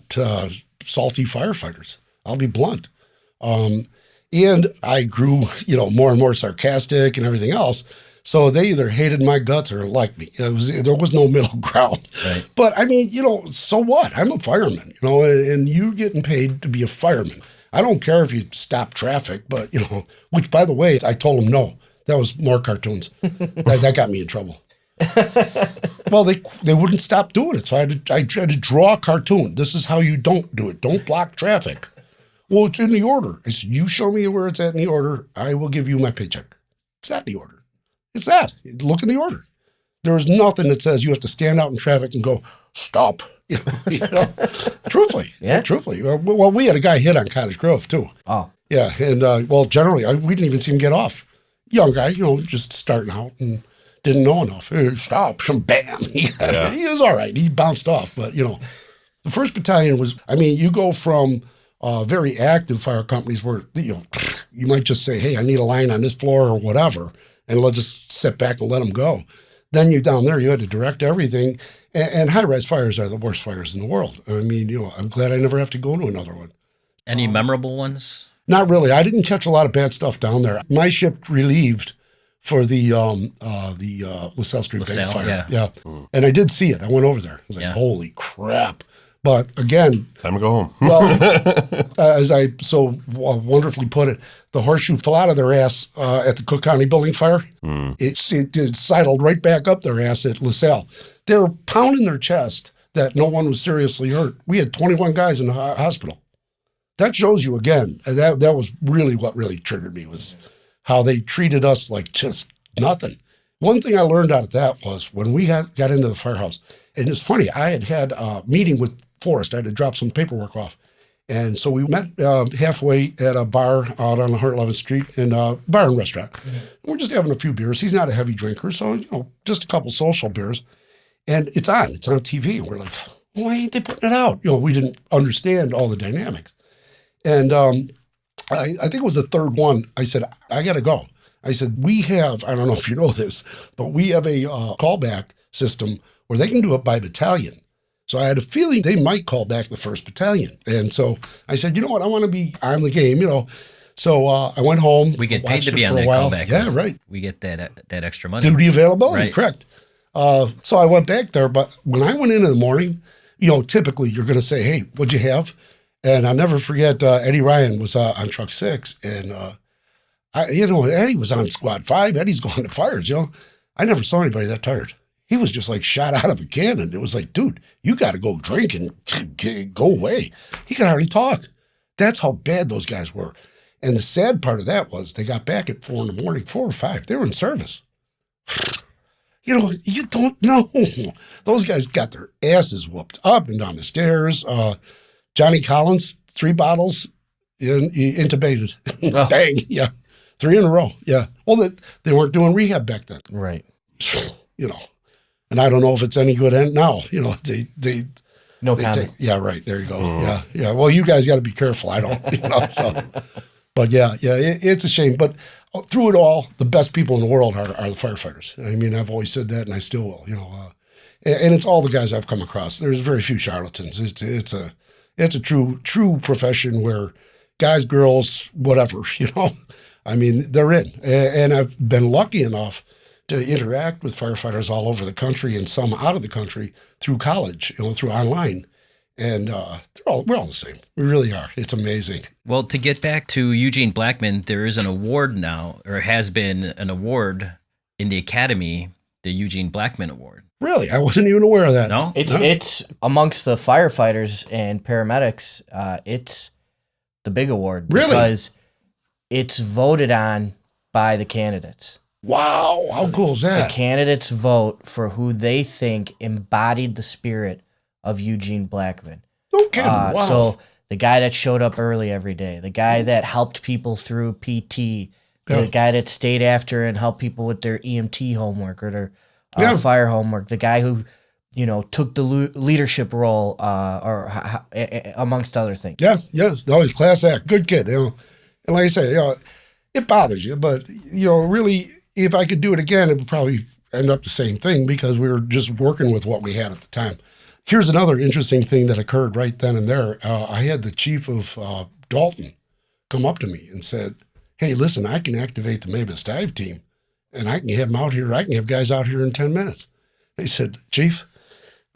salty firefighters. I'll be blunt. And I grew, more and more sarcastic and everything else. So they either hated my guts or liked me. There was no middle ground. Right. But I mean, so what? I'm a fireman, and you're getting paid to be a fireman. I don't care if you stop traffic, but which by the way, I told them no. That was more cartoons. that got me in trouble. Well, they wouldn't stop doing it, so I tried to draw a cartoon. This is how you don't do it. Don't block traffic. Well, it's in the order. I said, you show me where it's at in the order, I will give you my paycheck. It's not in the order. It's that. Look in the order. There is nothing that says you have to stand out in traffic and go, stop. Truthfully. Yeah. Truthfully. Well, we had a guy hit on Cottage Grove, too. Oh. Yeah, and generally, we didn't even see him get off. Young guy, just starting out and didn't know enough. Hey, stop. Bam. He was all right. He bounced off. But, the 1st Battalion was, you go from very active fire companies where, you might just say, hey, I need a line on this floor or whatever, and let's just sit back and let them go. Then you down there, you had to direct everything. And high-rise fires are the worst fires in the world. I'm glad I never have to go to another one. Any memorable ones? Not really. I didn't catch a lot of bad stuff down there. My shift relieved for the LaSalle Street Bank fire. Yeah. And I did see it. I went over there. I was like, holy crap. But again, time to go home. Well, as I so wonderfully put it, the horseshoe fell out of their ass at the Cook County building fire. It sidled right back up their ass at LaSalle. They were pounding their chest that no one was seriously hurt. We had 21 guys in the hospital. That shows you again. That was really what really triggered me, was how they treated us like just nothing. One thing I learned out of that was when we got into the firehouse, and it's funny, I had a meeting with Forrest. I had to drop some paperwork off. And so we met halfway at a bar out on 111th Street, in a bar and restaurant. We're just having a few beers. He's not a heavy drinker, so, just a couple social beers. And it's on TV. We're like, why ain't they putting it out? We didn't understand all the dynamics. And I think it was the third one. I said, I got to go. I said, we have, I don't know if you know this, but we have a callback system where they can do it by battalion. So I had a feeling they might call back the 1st Battalion. And so I said, you know what, I want to be on the game, So I went home. We get paid to be on that callback. Yeah, right. We get that extra money. Duty availability, right. Correct. So I went back there, but when I went in the morning, typically you're going to say, hey, what'd you have? And I'll never forget, Eddie Ryan was on Truck 6, and Eddie was on Squad 5. Eddie's going to fires, I never saw anybody that tired. He was just like shot out of a cannon. It was like, dude, you got to go drink and go away. He could hardly talk. That's how bad those guys were. And the sad part of that was they got back at 4 a.m, 4 or 5. They were in service. You don't know. Those guys got their asses whooped up and down the stairs. Johnny Collins, 3 bottles, intubated. Oh. Bang, yeah. 3 in a row, yeah. Well, they weren't doing rehab back then. Right. And I don't know if it's any good now. They no comment. Yeah, right. There you go. Yeah. Well, you guys got to be careful. I don't, So, but yeah, it's a shame. But through it all, the best people in the world are the firefighters. I've always said that, and I still will. And it's all the guys I've come across. There's very few charlatans. It's a true profession where guys, girls, whatever. They're in. And I've been lucky enough to interact with firefighters all over the country and some out of the country through college, through online. And we're all the same. We really are. It's amazing. Well, to get back to Eugene Blackman, there is an award now, or has been an award in the Academy, the Eugene Blackman Award. Really? I wasn't even aware of that. No? It's amongst the firefighters and paramedics, it's the big award. Really? Because it's voted on by the candidates. Wow, how cool is that? The candidates vote for who they think embodied the spirit of Eugene Blackman. No kidding. Wow. So the guy that showed up early every day, the guy that helped people through PT, the guy that stayed after and helped people with their EMT homework or their fire homework, the guy who, took the leadership role amongst other things. Yeah, yes. No, he's class act. Good kid. And like I say, it bothers you, but, really, if I could do it again, it would probably end up the same thing because we were just working with what we had at the time. Here's another interesting thing that occurred right then and there. I had the chief of Dalton come up to me and said, hey, listen, I can activate the Bravest dive team and I can have them out here. I can have guys out here in 10 minutes. He said, Chief,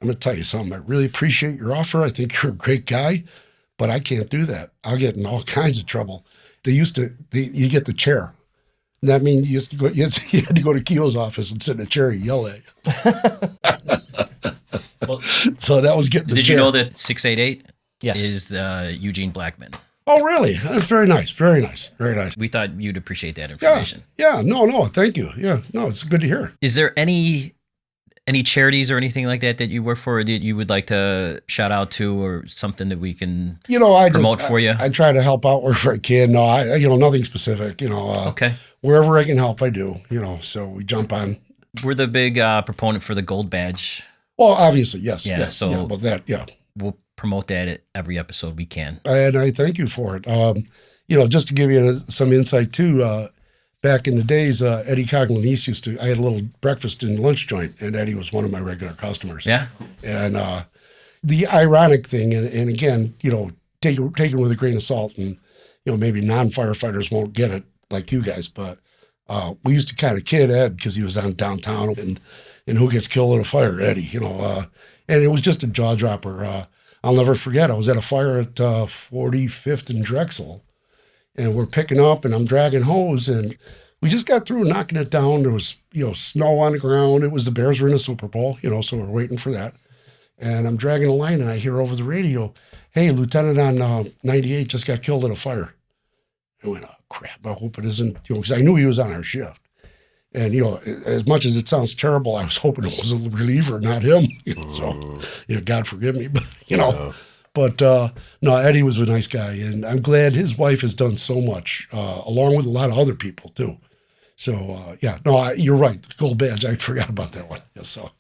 I'm going to tell you something. I really appreciate your offer. I think you're a great guy, but I can't do that. I'll get in all kinds of trouble. You get the chair. And that means you had to go to Keogh's office and sit in a chair and yell at you. Well, so that was getting the chair. Did you know that 688 Yes. is the Eugene Blackman? Oh, really? That's very nice. Very nice. Very nice. We thought you'd appreciate that information. Yeah. No. Thank you. Yeah. No, it's good to hear. Is there any charities or anything like that you work for or that you would like to shout out to or something that we can promote for you? I try to help out wherever I can. No, nothing specific. Okay. Wherever I can help, I do. So we jump on. We're the big proponent for the gold badge. Well, obviously, yes. Yeah. Yes, So about that, yeah. We'll promote that at every episode we can. And I thank you for it. Just to give you some insight too. Back in the days, Eddie Coughlin East I had a little breakfast and lunch joint, and Eddie was one of my regular customers. Yeah. And the ironic thing, and again, taken with a grain of salt, and maybe non-firefighters won't get it like you guys, but we used to kind of kid Ed because he was on downtown, and who gets killed in a fire? Eddie, and it was just a jaw dropper. I'll never forget. I was at a fire at 45th and Drexel, and we're picking up, and I'm dragging hose, and we just got through knocking it down. There was, snow on the ground. It was the Bears were in a Super Bowl, so we're waiting for that. And I'm dragging a line, and I hear over the radio, hey, Lieutenant on 98 just got killed in a fire. I went, oh, crap, I hope it isn't, because I knew he was on our shift. And, as much as it sounds terrible, I was hoping it was a reliever, not him. So, God forgive me, but, But, no, Eddie was a nice guy, and I'm glad his wife has done so much, along with a lot of other people, too. So, you're right. The gold badge, I forgot about that one. Yes, so.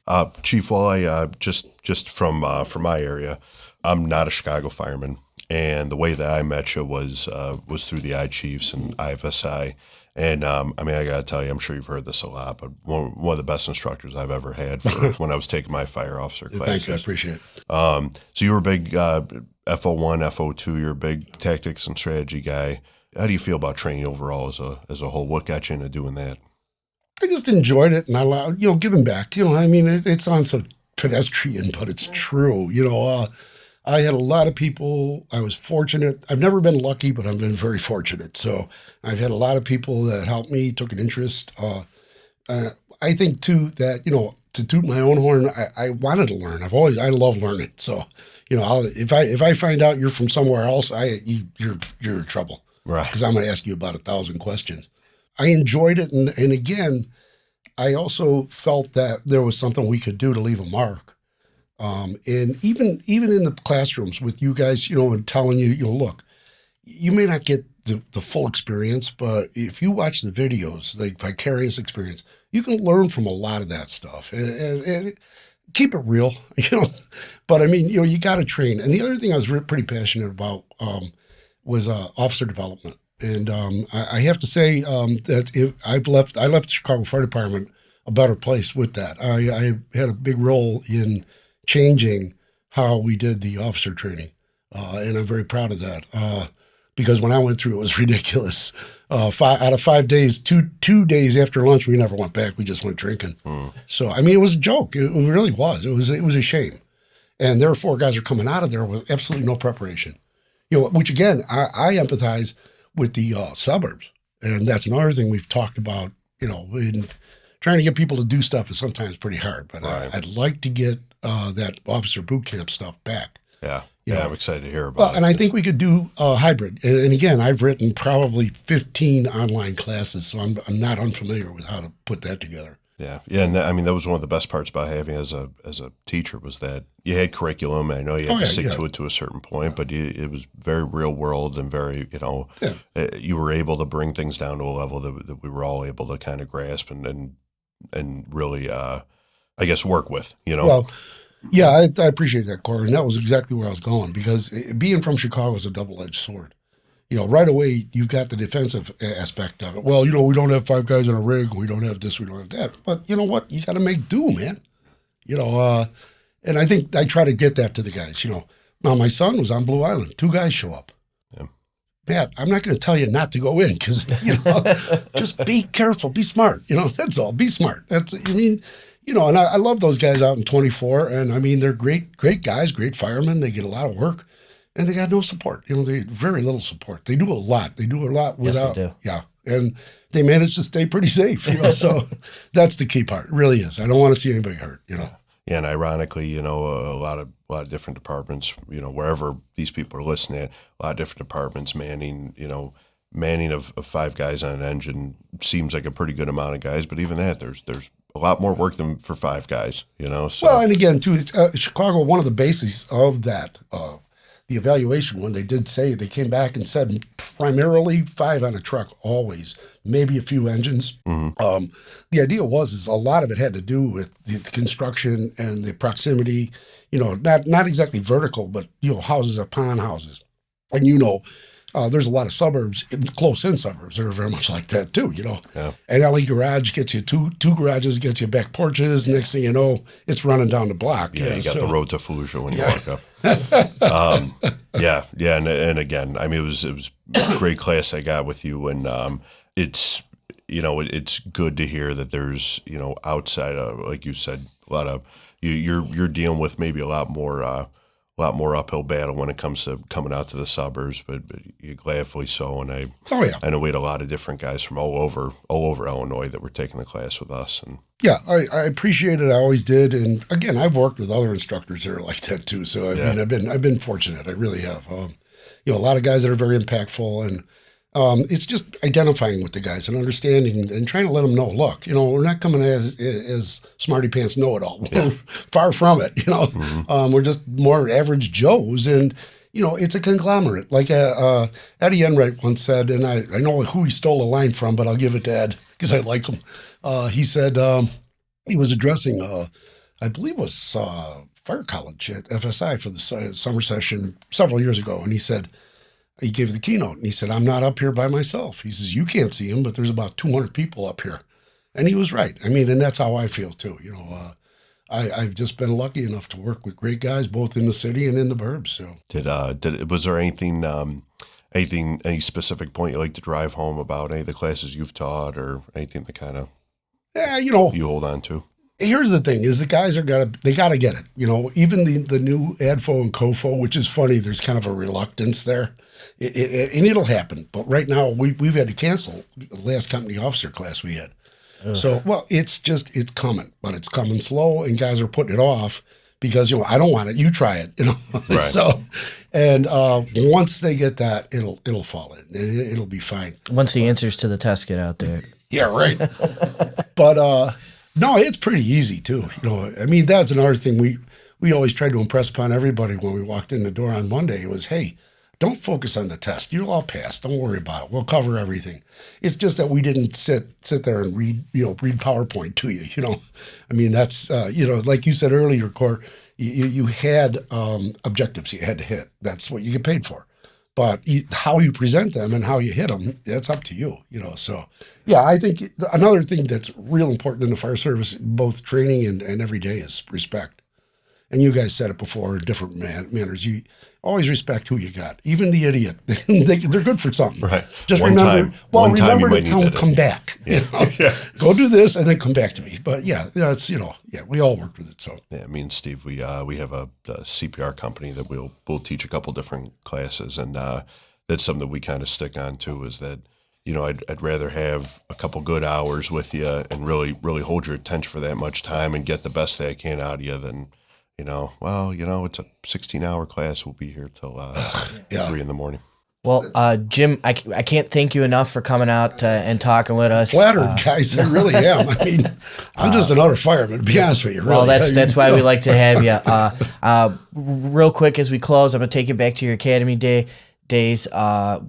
Chief, while I just from my area, I'm not a Chicago fireman, and the way that I met you was through the I-Chiefs and IFSI. And, I got to tell you, I'm sure you've heard this a lot, but one of the best instructors I've ever had for when I was taking my fire officer classes. Thank you. I appreciate it. So you were a big FO1, FO2, you're a big tactics and strategy guy. How do you feel about training overall as a whole? What got you into doing that? I just enjoyed it, and I giving back. It sounds so pedestrian, but it's true. I had a lot of people. I was fortunate. I've never been lucky, but I've been very fortunate. So I've had a lot of people that helped me, took an interest. I think too that, to toot my own horn, I wanted to learn. I love learning. So, if I find out you're from somewhere else, you're in trouble. Right. Because I'm going to ask you about 1,000 questions. I enjoyed it. And again, I also felt that there was something we could do to leave a mark. And even in the classrooms with you guys, and telling you, look, you may not get the full experience, but if you watch the videos, like vicarious experience, you can learn from a lot of that stuff and keep it real, But you got to train. And the other thing I was pretty passionate about was officer development. And I have to say that I left the Chicago Fire Department a better place with that. I had a big role in changing how we did the officer training. And I'm very proud of that. Because when I went through, it was ridiculous. Out of 5 days, two days after lunch, we never went back. We just went drinking. So, it was a joke. It really was. It was a shame. And there were 4 guys who are coming out of there with absolutely no preparation. Which again, I empathize with the suburbs. And that's another thing we've talked about, in trying to get people to do stuff is sometimes pretty hard. But right. I'd like to get that officer boot camp stuff back. Yeah. I'm excited to hear about it. And I think we could do a hybrid. And again, I've written probably 15 online classes, so I'm not unfamiliar with how to put that together. Yeah, and I mean that was one of the best parts about having as a teacher was that you had curriculum. I know you had to stick to it to a certain point, but it was very real world and very you were able to bring things down to a level that we were all able to kind of grasp and really I guess work with. Well, yeah, I appreciate that, Corey, and that was exactly where I was going because being from Chicago is a double-edged sword. Right away, you've got the defensive aspect of it. Well, we don't have 5 guys in a rig. We don't have this. We don't have that. But you know what? You got to make do, man. And I think I try to get that to the guys. Now, my son was on Blue Island. 2 guys show up. Yeah. Matt, I'm not going to tell you not to go in because, just be careful. Be smart. That's all. Be smart. And I love those guys out in 24. And, I mean, they're great guys, great firemen. They get a lot of work. And they got no support. They very little support. They do a lot. They do a lot without. Yes, they do. Yeah, and they manage to stay pretty safe. So that's the key part. It really is. I don't want to see anybody hurt. Yeah, and ironically, a lot of different departments. Wherever these people are listening at, a lot of different departments manning. Manning of 5 guys on an engine seems like a pretty good amount of guys. But even that, there's a lot more work than for 5 guys. So. Well, and again, too, Chicago. One of the bases of that. The evaluation, when they did say, they came back and said primarily 5 on a truck, always, maybe a few engines. Mm-hmm. The idea was a lot of it had to do with the construction and the proximity, not exactly vertical, but, houses upon houses. And, there's a lot of suburbs, close-in suburbs that are very much like that too, Yeah. An alley garage gets you two garages, gets you back porches. Next thing you know, it's running down the block. Yeah, you got the road to Fallujah when you walk up. And again, I mean, it was a great class I got with you, and it's it's good to hear that there's outside of, like you said, a lot of you're dealing with maybe a lot more uphill battle when it comes to coming out to the suburbs, but you're gladfully so. And I know we had a lot of different guys from all over Illinois that were taking the class with us. And yeah, I appreciate it. I always did. And again, I've worked with other instructors that are like that too. So I mean, I've been fortunate. I really have. A lot of guys that are very impactful, and it's just identifying with the guys and understanding and trying to let them know, look, we're not coming as smarty pants know-it-all. We're far from it, Mm-hmm. We're just more average Joes. And, it's a conglomerate. Like Eddie Enright once said, and I know who he stole a line from, but I'll give it to Ed because I like him. He said he was addressing, I believe it was fire college at FSI for the summer session several years ago. And he gave the keynote, and he said, I'm not up here by myself. He says, you can't see him, but there's about 200 people up here. And he was right. I mean, and that's how I feel too. I've just been lucky enough to work with great guys, both in the city and in the burbs. So was there any specific point you like to drive home about any of the classes you've taught or anything that kind of you hold on to? Here's the thing: is the guys they gotta get it. Even the new ADFO and COFO, which is funny. There's kind of a reluctance there. And it'll happen. But right now, we've had to cancel the last company officer class we had. Ugh. So, it's coming. But it's coming slow, and guys are putting it off because, I don't want it. You try it, Right. So, and once they get that, it'll fall in. It'll be fine. Once the answers to the test get out there. Yeah, right. But, no, it's pretty easy, too. I mean, that's another thing we always tried to impress upon everybody when we walked in the door on Monday. It was, hey, don't focus on the test. You'll all pass. Don't worry about it. We'll cover everything. It's just that we didn't sit there and read PowerPoint to you. I mean, that's like you said earlier, Cor, you had objectives you had to hit. That's what you get paid for. But how you present them and how you hit them, that's up to you. So yeah, I think another thing that's real important in the fire service, both training and every day, is respect. And you guys said it before in different manners. You always respect who you got, even the idiot. They're good for something. Right. Just remember to tell them, come back. Yeah. Go do this and then come back to me. But it's we all worked with it. So yeah, me and Steve, we have a CPR company that we'll teach a couple different classes, and that's something that we kind of stick on too. Is that I'd rather have a couple good hours with you and really really hold your attention for that much time and get the best that I can out of you than. It's a 16-hour class. We'll be here till 3 in the morning. Well, Jim, I can't thank you enough for coming out and talking with us. Flattered, guys. I really am. I mean, I'm just another fireman, to be honest with you. Really. Well, that's why we like to have you. Real quick as we close, I'm going to take you back to your academy days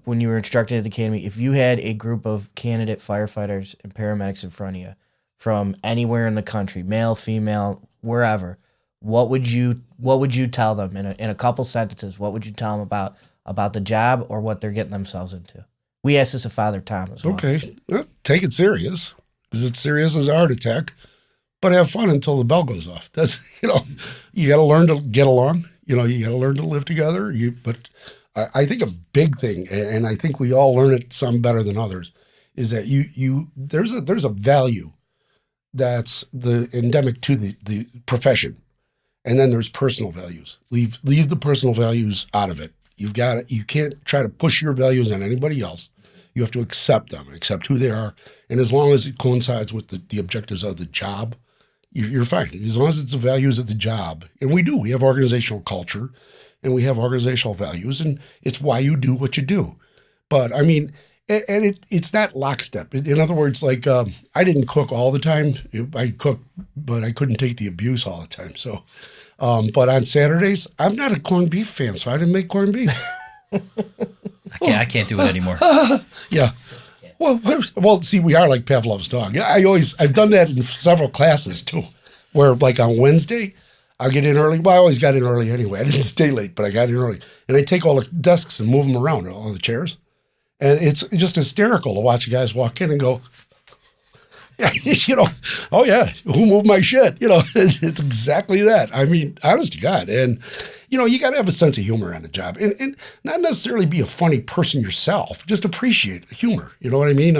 when you were instructed at the academy. If you had a group of candidate firefighters and paramedics in front of you from anywhere in the country, male, female, wherever, what would you tell them in a couple sentences? What would you tell them about the job or what they're getting themselves into? We asked this of Father Tom as well. Okay. Well, take it serious. Is it serious as a heart attack? But have fun until the bell goes off. That's, you got to learn to get along. You got to learn to live together. But I think a big thing, and I think we all learn it some better than others, is that there's a value that's the endemic to the profession. And then there's personal values. Leave the personal values out of it. You can't try to push your values on anybody else. You have to accept them, accept who they are. And as long as it coincides with the objectives of the job, you're fine. As long as it's the values of the job. And we have organizational culture and we have organizational values, and it's why you do what you do. But I mean, and it's not lockstep. In other words, like I didn't cook all the time. I cooked, but I couldn't take the abuse all the time. So, but on Saturdays, I'm not a corned beef fan, so I didn't make corned beef. I can't do it anymore. Yeah. Well, see, we are like Pavlov's dog. I've done that in several classes too, where like on Wednesday, I'll get in early. Well, I always got in early anyway. I didn't stay late, but I got in early. And I take all the desks and move them around, all the chairs. And it's just hysterical to watch you guys walk in and go, yeah, oh yeah, who moved my shit? It's exactly that. I mean, honest to God. And, you got to have a sense of humor on the job and not necessarily be a funny person yourself. Just appreciate humor. You know what I mean?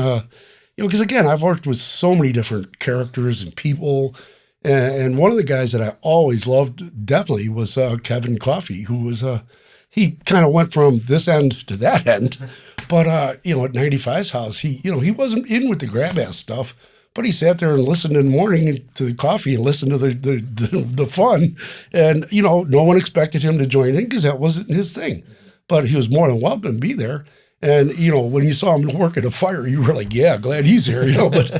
Because again, I've worked with so many different characters and people. And one of the guys that I always loved definitely was Kevin Coffey, who was, he kind of went from this end to that end. But, at 95's house, he wasn't in with the grab ass stuff, but he sat there and listened in the morning to the coffee and listened to the fun. And, no one expected him to join in because that wasn't his thing. But he was more than welcome to be there. And, when you saw him work at a fire, you were like, yeah, glad he's here, But,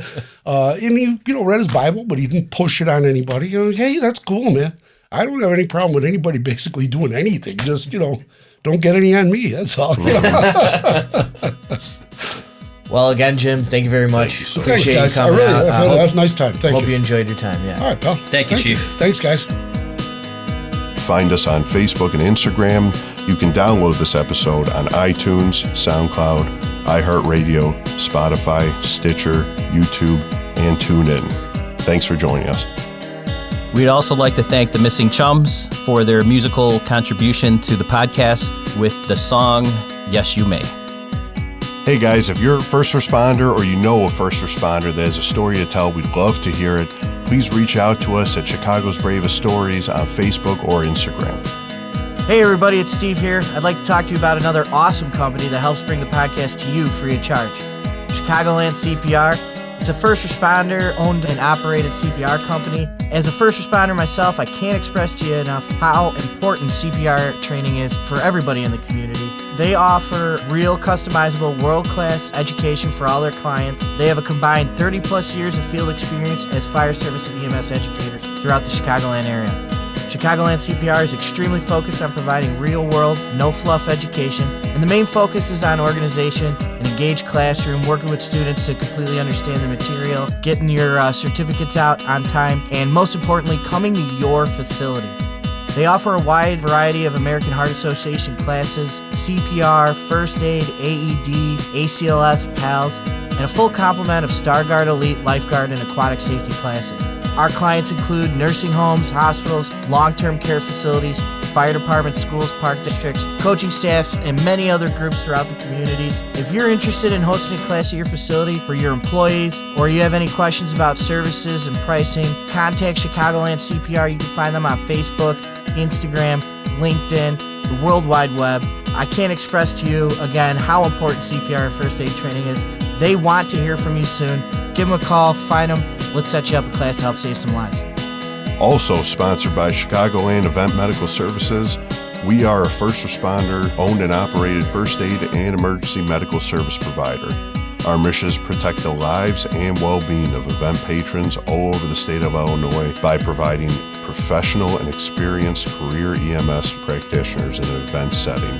and he, read his Bible, but he didn't push it on anybody. Hey, that's cool, man. I don't have any problem with anybody basically doing anything. Just, don't get any on me. That's all. Well, again, Jim, thank you very much. Thanks, guys. I really had a nice time. Thank you. Hope you enjoyed your time. Yeah. All right, pal. Thank you, Chief. Thanks, guys. Find us on Facebook and Instagram. You can download this episode on iTunes, SoundCloud, iHeartRadio, Spotify, Stitcher, YouTube, and TuneIn. Thanks for joining us. We'd also like to thank the Missing Chums for their musical contribution to the podcast with the song Yes You May. Hey guys, if you're a first responder or you know a first responder that has a story to tell, we'd love to hear it. Please reach out to us at Chicago's Bravest Stories on Facebook or Instagram. Hey everybody, it's Steve here. I'd like to talk to you about another awesome company that helps bring the podcast to you free of charge. Chicagoland CPR. It's a first responder owned and operated CPR company. As a first responder myself, I can't express to you enough how important CPR training is for everybody in the community. They offer real customizable world-class education for all their clients. They have a combined 30 plus years of field experience as fire service and EMS educators throughout the Chicagoland area. Chicagoland CPR is extremely focused on providing real-world, no-fluff education, and the main focus is on organization, an engaged classroom, working with students to completely understand the material, getting your certificates out on time, and most importantly, coming to your facility. They offer a wide variety of American Heart Association classes, CPR, First Aid, AED, ACLS, PALS, and a full complement of StarGuard Elite, Lifeguard, and Aquatic Safety classes. Our clients include nursing homes, hospitals, long-term care facilities, fire departments, schools, park districts, coaching staff, and many other groups throughout the communities. If you're interested in hosting a class at your facility for your employees, or you have any questions about services and pricing, contact Chicagoland CPR. You can find them on Facebook, Instagram, LinkedIn, the World Wide Web. I can't express to you, again, how important CPR and first aid training is. They want to hear from you soon. Give them a call, find them. Let's set you up a class to help save some lives. Also sponsored by Chicagoland Event Medical Services, We are a first responder, owned and operated first aid and emergency medical service provider. Our mission is to protect the lives and well-being of event patrons all over the state of Illinois by providing professional and experienced career EMS practitioners in an event setting.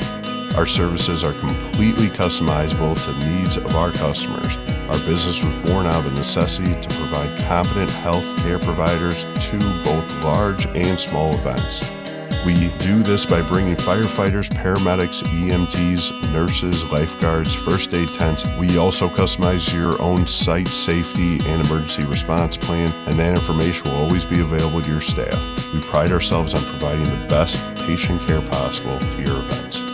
Our services are completely customizable to the needs of our customers. Our business was born out of the necessity to provide competent health care providers to both large and small events. We do this by bringing firefighters, paramedics, EMTs, nurses, lifeguards, first aid tents. We also customize your own site safety and emergency response plan, and that information will always be available to your staff. We pride ourselves on providing the best patient care possible to your events.